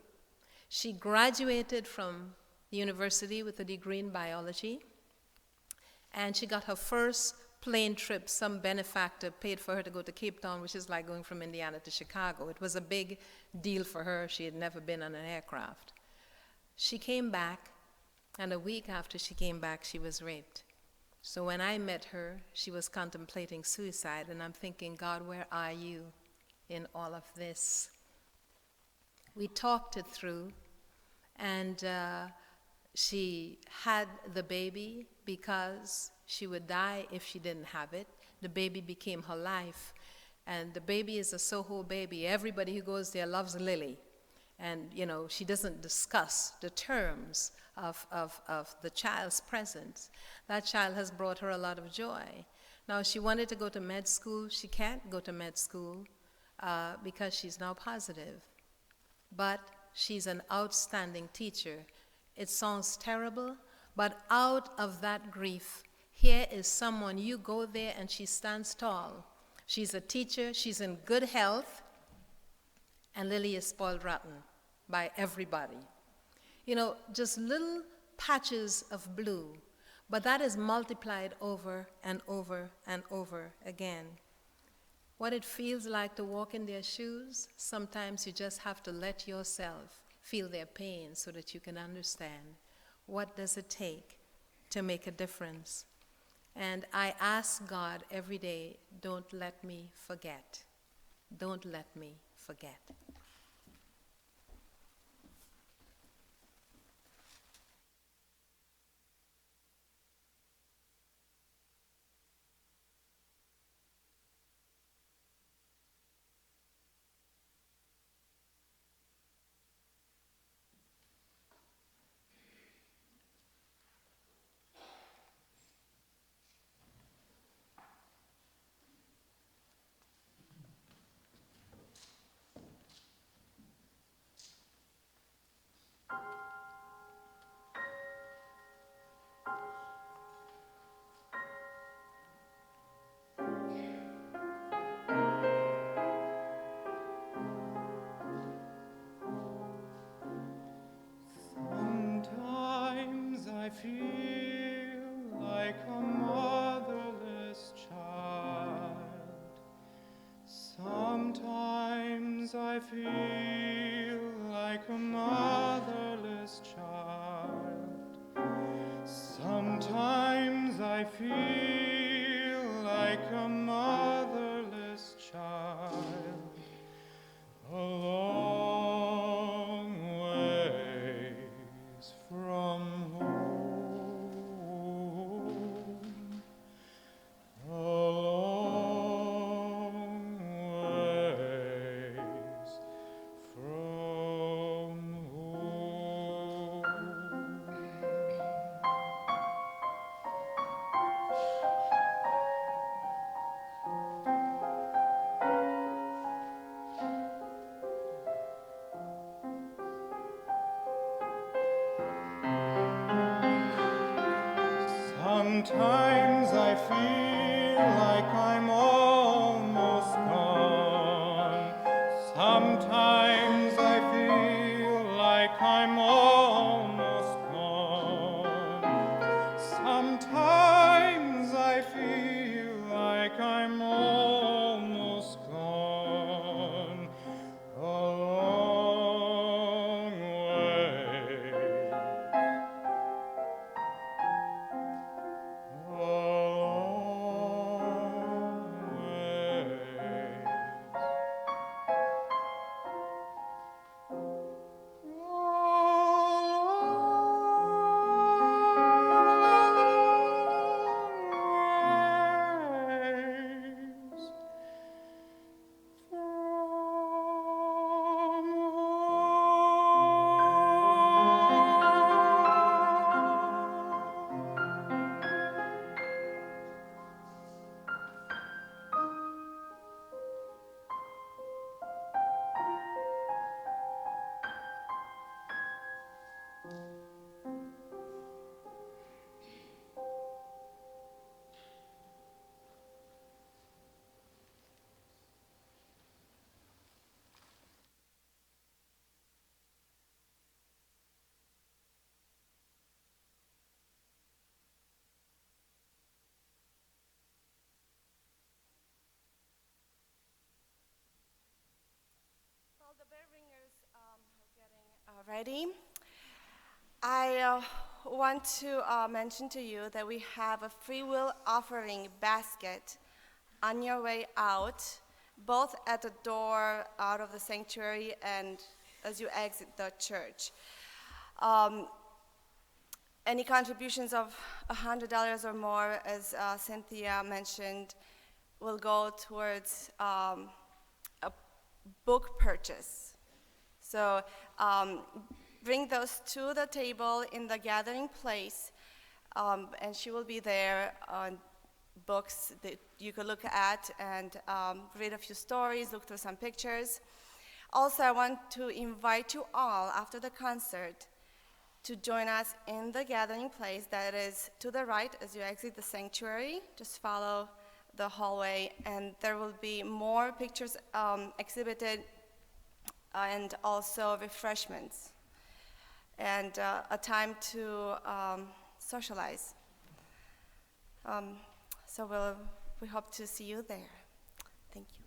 Speaker 3: She graduated from the university with a degree in biology, and she got her first plane trip. Some benefactor paid for her to go to Cape Town, which is like going from Indiana to Chicago. It was a big deal for her. She had never been on an aircraft. She came back, and a week after she came back, she was raped. So when I met her, she was contemplating suicide, and I'm thinking, God, where are you in all of this? We talked it through, and she had the baby because She would die if she didn't have it. The baby became her life. And the baby is a Soho baby. Everybody who goes there loves Lily. And, she doesn't discuss the terms of the child's presence. That child has brought her a lot of joy. Now, she wanted to go to med school. She can't go to med school because she's now positive. But she's an outstanding teacher. It sounds terrible, but out of that grief, here is someone, you go there and she stands tall. She's a teacher, she's in good health, and Lily is spoiled rotten by everybody. Just little patches of blue, but that is multiplied over and over and over again. What it feels like to walk in their shoes, sometimes you just have to let yourself feel their pain so that you can understand what does it take to make a difference. And I ask God every day, don't let me forget. Don't let me forget.
Speaker 7: Sometimes I feel like a motherless child. Sometimes I feel like a motherless child. Sometimes I feel like a motherless child. A long ways from home. A long ways from home. Sometimes I feel like I'm almost gone. Sometimes I feel like I'm almost gone. Sometimes I feel like I'm almost gone. A long way. A long way.
Speaker 2: While the bell ringers are getting ready, I want to mention to you that we have a free will offering basket on your way out, both at the door out of the sanctuary and as you exit the church. Any contributions of $100 or more, as Cynthia mentioned, will go towards a book purchase. So bring those to the table in the gathering place, and she will be there on books that you could look at and read a few stories, look through some pictures. Also, I want to invite you all after the concert to join us in the gathering place that is to the right as you exit the sanctuary. Just follow the hallway, and there will be more pictures exhibited and also refreshments and a time to socialize. So we hope to see you there. Thank you.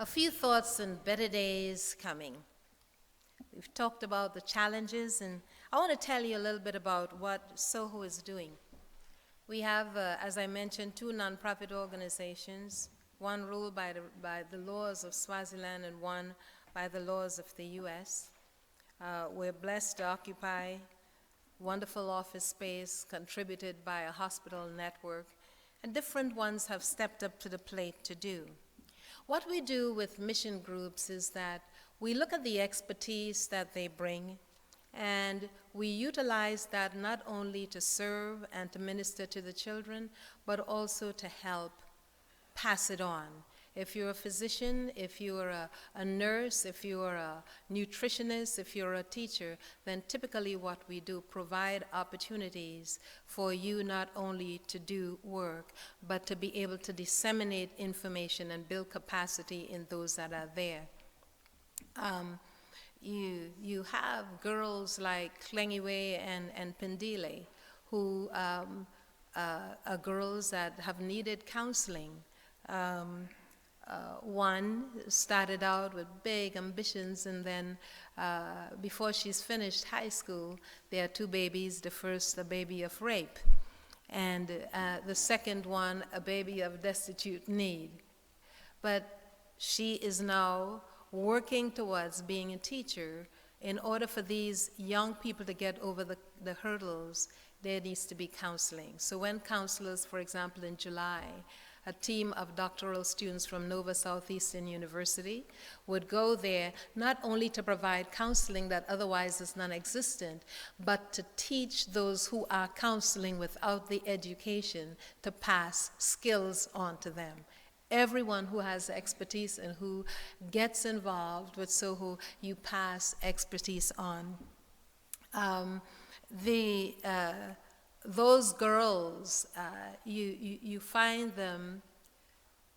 Speaker 3: A few thoughts on better days coming. We've talked about the challenges, and I want to tell you a little bit about what Soho is doing. We have, as I mentioned, two nonprofit organizations, one ruled by the laws of Swaziland and one by the laws of the U.S. We're blessed to occupy wonderful office space contributed by a hospital network, and different ones have stepped up to the plate to do. What we do with mission groups is that we look at the expertise that they bring, and we utilize that not only to serve and to minister to the children, but also to help pass it on. If you're a physician, if you're a nurse, if you're a nutritionist, if you're a teacher, then typically what we do, provide opportunities for you not only to do work, but to be able to disseminate information and build capacity in those that are there. You have girls like Klengiwe and Pendile who are girls that have needed counseling. One started out with big ambitions, and then before she's finished high school, there are two babies. The first, a baby of rape, and the second one, a baby of destitute need. But she is now working towards being a teacher. In order for these young people to get over the hurdles, there needs to be counseling. So when counselors, for example, in July, a team of doctoral students from Nova Southeastern University would go there not only to provide counseling that otherwise is non-existent, but to teach those who are counseling without the education to pass skills on to them. Everyone who has expertise and who gets involved with SOHO, you pass expertise on. Those girls, you find them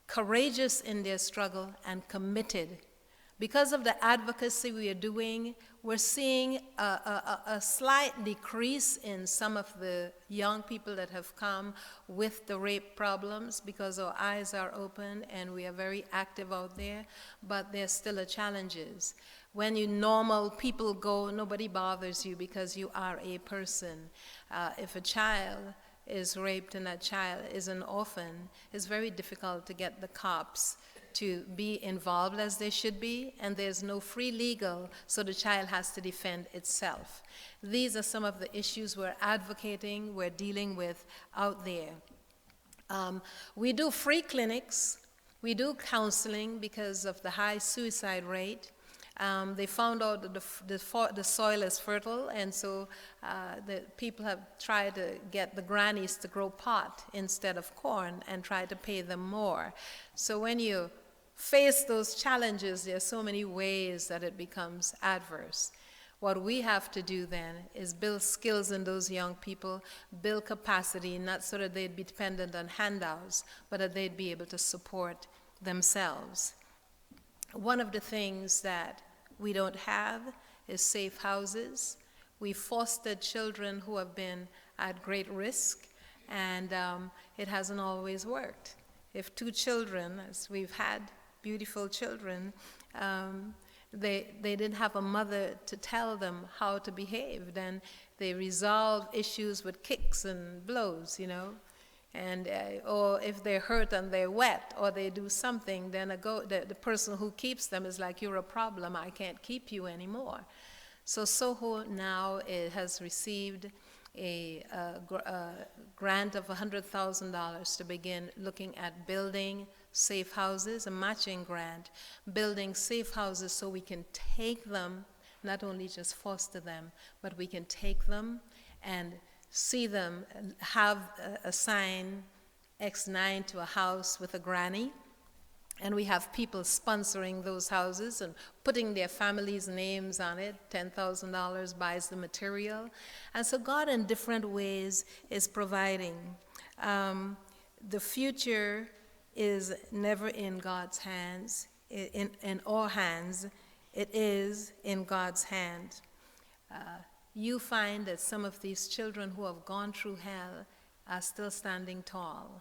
Speaker 3: courageous in their struggle and committed. Because of the advocacy we are doing, we're seeing a slight decrease in some of the young people that have come with the rape problems because our eyes are open and we are very active out there, but there's still challenges. When you normal people go, nobody bothers you because you are a person. If a child is raped and that child is an orphan, it's very difficult to get the cops to be involved as they should be, and there's no free legal, so the child has to defend itself. These are some of the issues we're advocating, we're dealing with out there. We do free clinics, we do counseling because of the high suicide rate. They found out that the soil is fertile, and so the people have tried to get the grannies to grow pot instead of corn and try to pay them more. So when you face those challenges, there are so many ways that it becomes adverse. What we have to do then is build skills in those young people, build capacity, not so that they'd be dependent on handouts, but that they'd be able to support themselves. One of the things that we don't have is safe houses. We fostered children who have been at great risk, and it hasn't always worked. If two children, as we've had beautiful children, they didn't have a mother to tell them how to behave, then they resolve issues with kicks and blows, you know. And or if they're hurt and they're wet or they do something, then the person who keeps them is like, you're a problem, I can't keep you anymore. So SOHO now has received a grant of $100,000 to begin looking at building safe houses, a matching grant, building safe houses so we can take them, not only just foster them, but we can take them and see them assign X9 to a house with a granny, and we have people sponsoring those houses and putting their families' names on it. $10,000 buys the material. And so God in different ways is providing. The future is never in God's hands, in our hands. It is in God's hand. You find that some of these children who have gone through hell are still standing tall.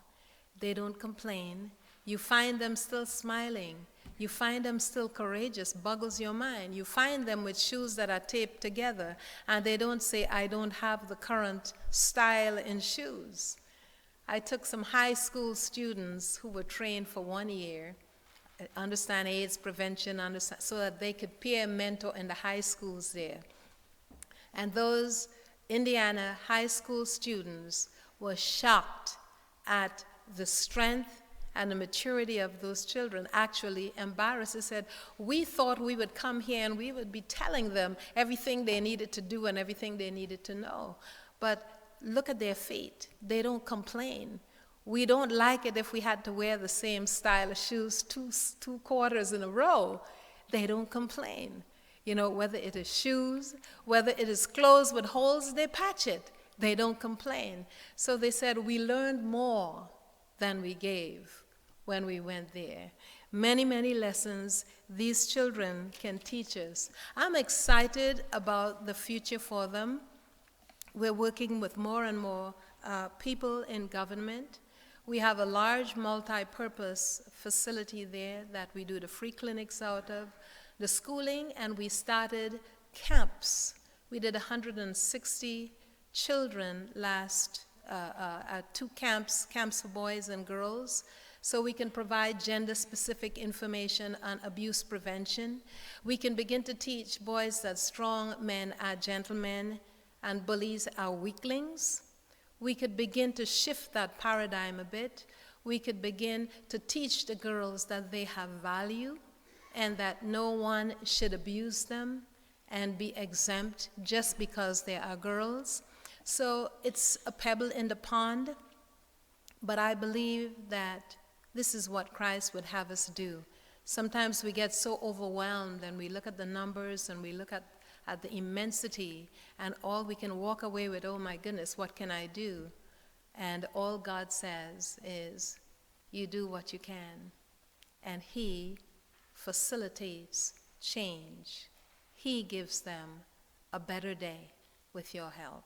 Speaker 3: They don't complain. You find them still smiling. You find them still courageous, boggles your mind. You find them with shoes that are taped together, and they don't say, I don't have the current style in shoes. I took some high school students who were trained for 1 year, understand AIDS prevention, so that they could peer mentor in the high schools there. And those Indiana high school students were shocked at the strength and the maturity of those children, actually embarrassed. They said, we thought we would come here and we would be telling them everything they needed to do and everything they needed to know. But look at their feet. They don't complain. We don't like it if we had to wear the same style of shoes two quarters in a row. They don't complain. You know, whether it is shoes, whether it is clothes with holes, they patch it. They don't complain. So they said, we learned more than we gave when we went there. Many, many lessons these children can teach us. I'm excited about the future for them. We're working with more and more people in government. We have a large multi-purpose facility there that we do the free clinics out of, the schooling, and we started camps. We did 160 children last at 2 camps for boys and girls, so we can provide gender-specific information on abuse prevention. We can begin to teach boys that strong men are gentlemen and bullies are weaklings. We could begin to shift that paradigm a bit. We could begin to teach the girls that they have value and that no one should abuse them and be exempt just because they are girls. So it's a pebble in the pond, but I believe that this is what Christ would have us do. Sometimes we get so overwhelmed and we look at the numbers and we look at the immensity, and all we can walk away with, oh my goodness, what can I do? And all God says is, you do what you can. And He facilitates change. He gives them a better day with your help.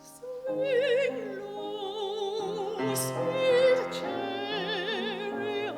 Speaker 5: Swing low, sweet chariot,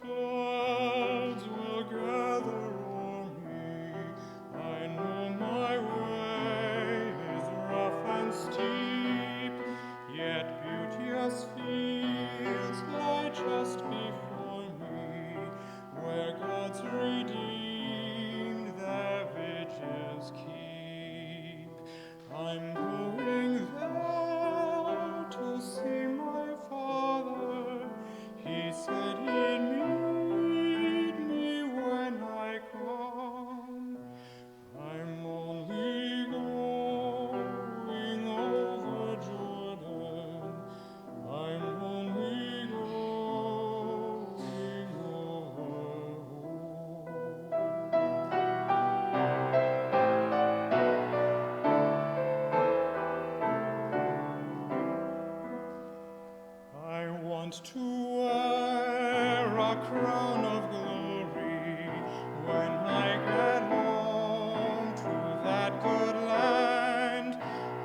Speaker 7: clouds will gather o'er me. I know my way is rough and steep, yet beauteous fields lie just before me, where God's redeemed their vigils keep. I'm going there to see my Father. He said he'd meet me when I come. I'm only going over Jordan. I'm only going I want to wear a crown of glory when I get home to that good land.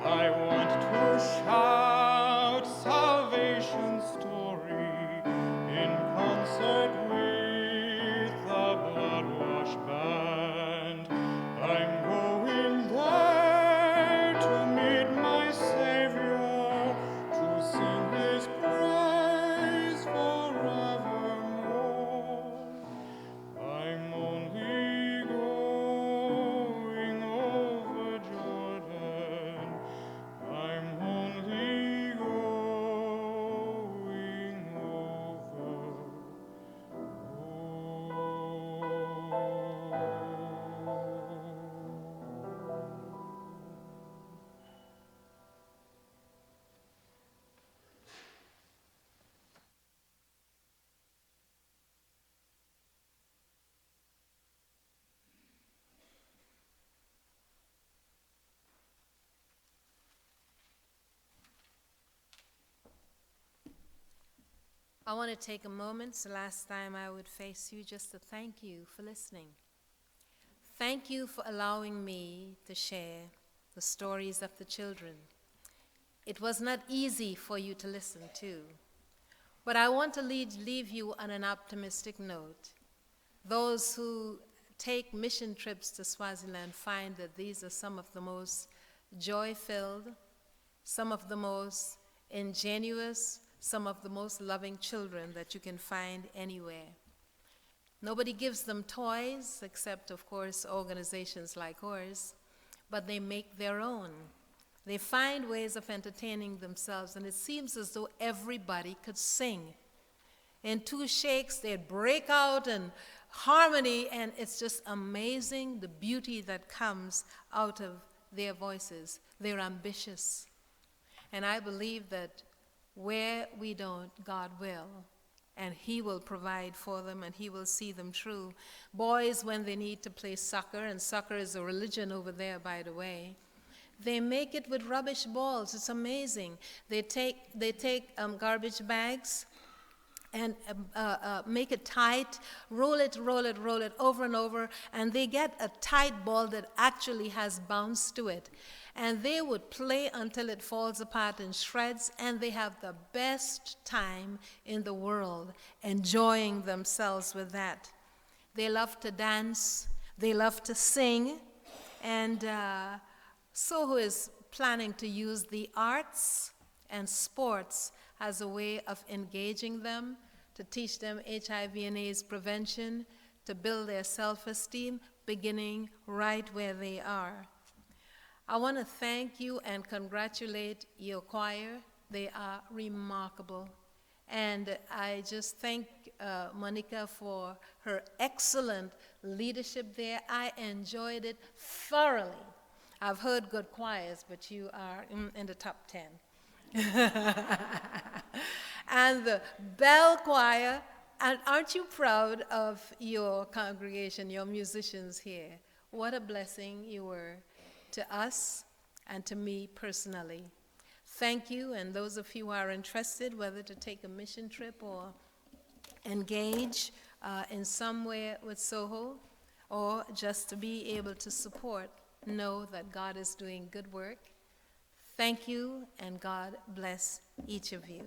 Speaker 7: I want to shout salvation's story in concert with the blood-washed band. I'm going there to meet my Savior, to sing his praise forevermore. I'm only going over Jordan. I'm only going over.
Speaker 3: I want to take a moment, it's the last time I would face you, just to thank you for listening. Thank you for allowing me to share the stories of the children. It was not easy for you to listen to, but I want to leave you on an optimistic note. Those who take mission trips to Swaziland find that these are some of the most joy-filled, some of the most ingenuous, some of the most loving children that you can find anywhere. Nobody gives them toys, except, of course, organizations like ours, but they make their own. They find ways of entertaining themselves, and it seems as though everybody could sing. In two shakes, they'd break out in harmony, and it's just amazing the beauty that comes out of their voices. They're ambitious. And I believe that where we don't, God will. And he will provide for them, and he will see them through. Boys, when they need to play soccer, and soccer is a religion over there, by the way, they make it with rubbish balls. It's amazing. They take garbage bags and make it tight, roll it over and over, and they get a tight ball that actually has bounce to it. And they would play until it falls apart in shreds, and they have the best time in the world enjoying themselves with that. They love to dance, they love to sing, and Soho is planning to use the arts and sports as a way of engaging them, to teach them HIV and AIDS prevention, to build their self-esteem, beginning right where they are. I want to thank you and congratulate your choir. They are remarkable. And I just thank Monica for her excellent leadership there. I enjoyed it thoroughly. I've heard good choirs, but you are in the top 10. And the bell choir, and aren't you proud of your congregation, your musicians here? What a blessing you were to us and to me personally. Thank you, and those of you who are interested, whether to take a mission trip or engage in some way with Soho, or just to be able to support, know that God is doing good work. Thank you, and God bless each of you.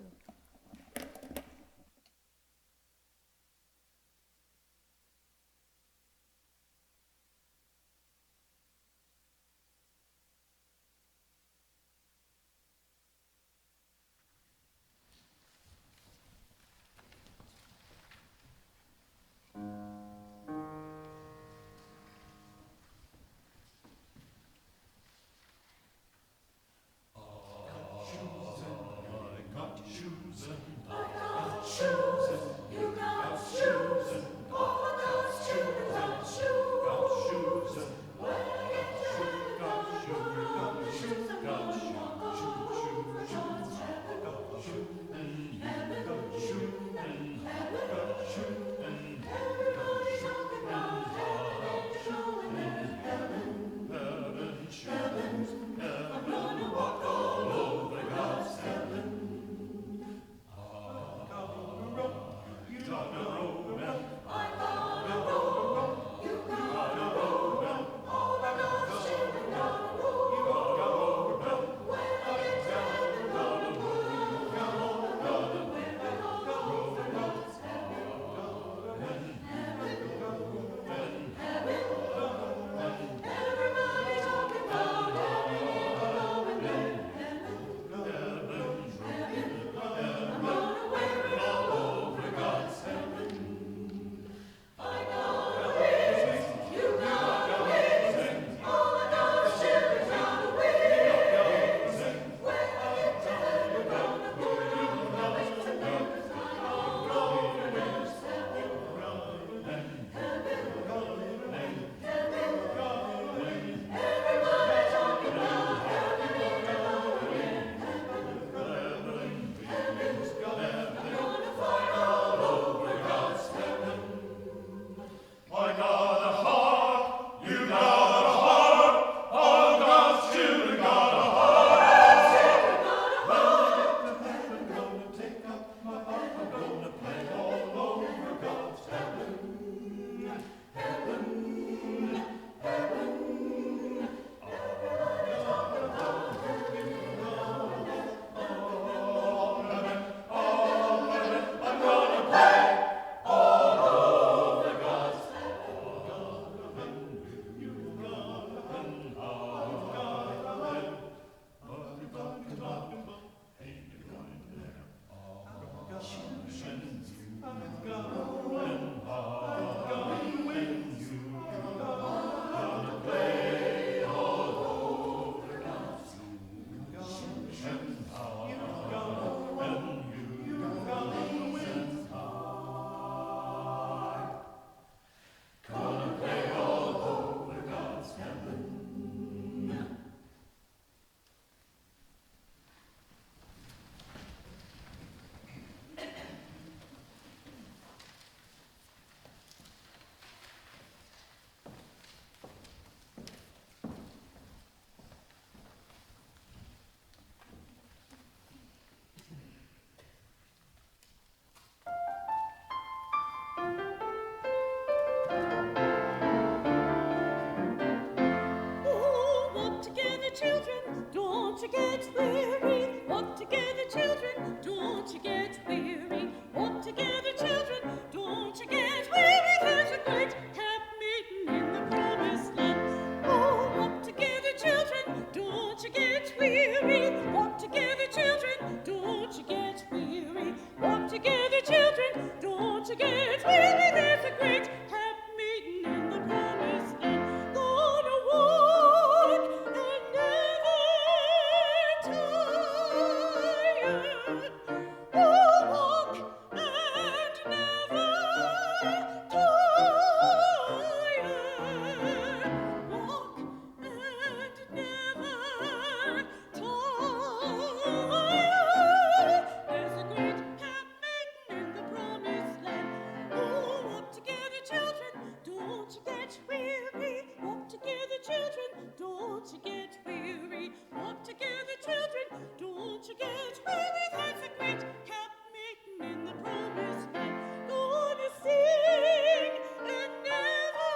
Speaker 5: children, don't you get weary. Walk together, children, don't you get weary. There's a great camp meeting in the promised land. Gonna sing and never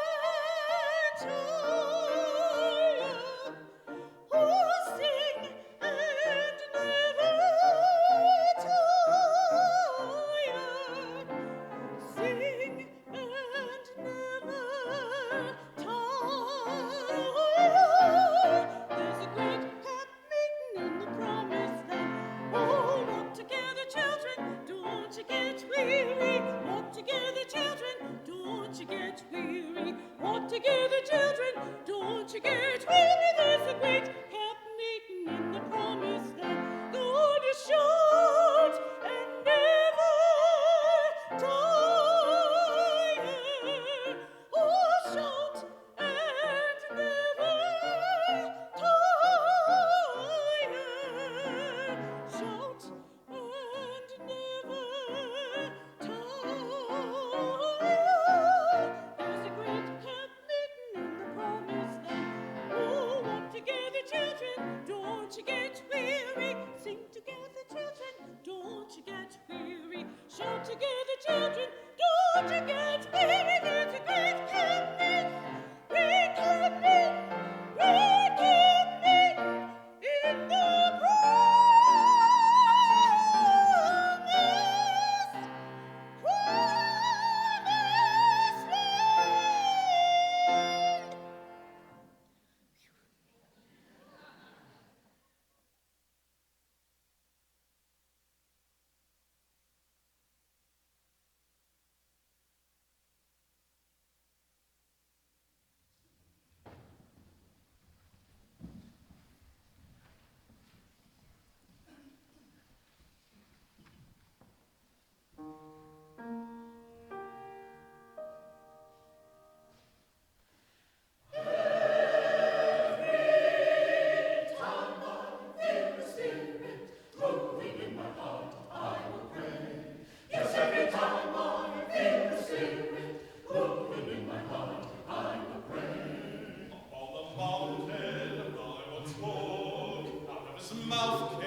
Speaker 5: tire. Oh, sing and never tire. Sing and never tire. There's a great camp meeting in the promised land. Oh, walk together, children, don't you get weary. Walk together, children, don't you get weary. Walk together, children, don't you get weary. There's a great camp meeting in the promised land. Gonna shout and never tire. Oh, shout and never tire. Shout and never tire. There's a great camp meeting in the promised land. Oh, walk together, children, don't you get weary. Sing together, children, don't you get weary. Shout together, children, don't you get weary. There's a great camp meeting, great camp meeting, great camp meeting in the promised land.
Speaker 8: On the mountain I once walked, out of his mouth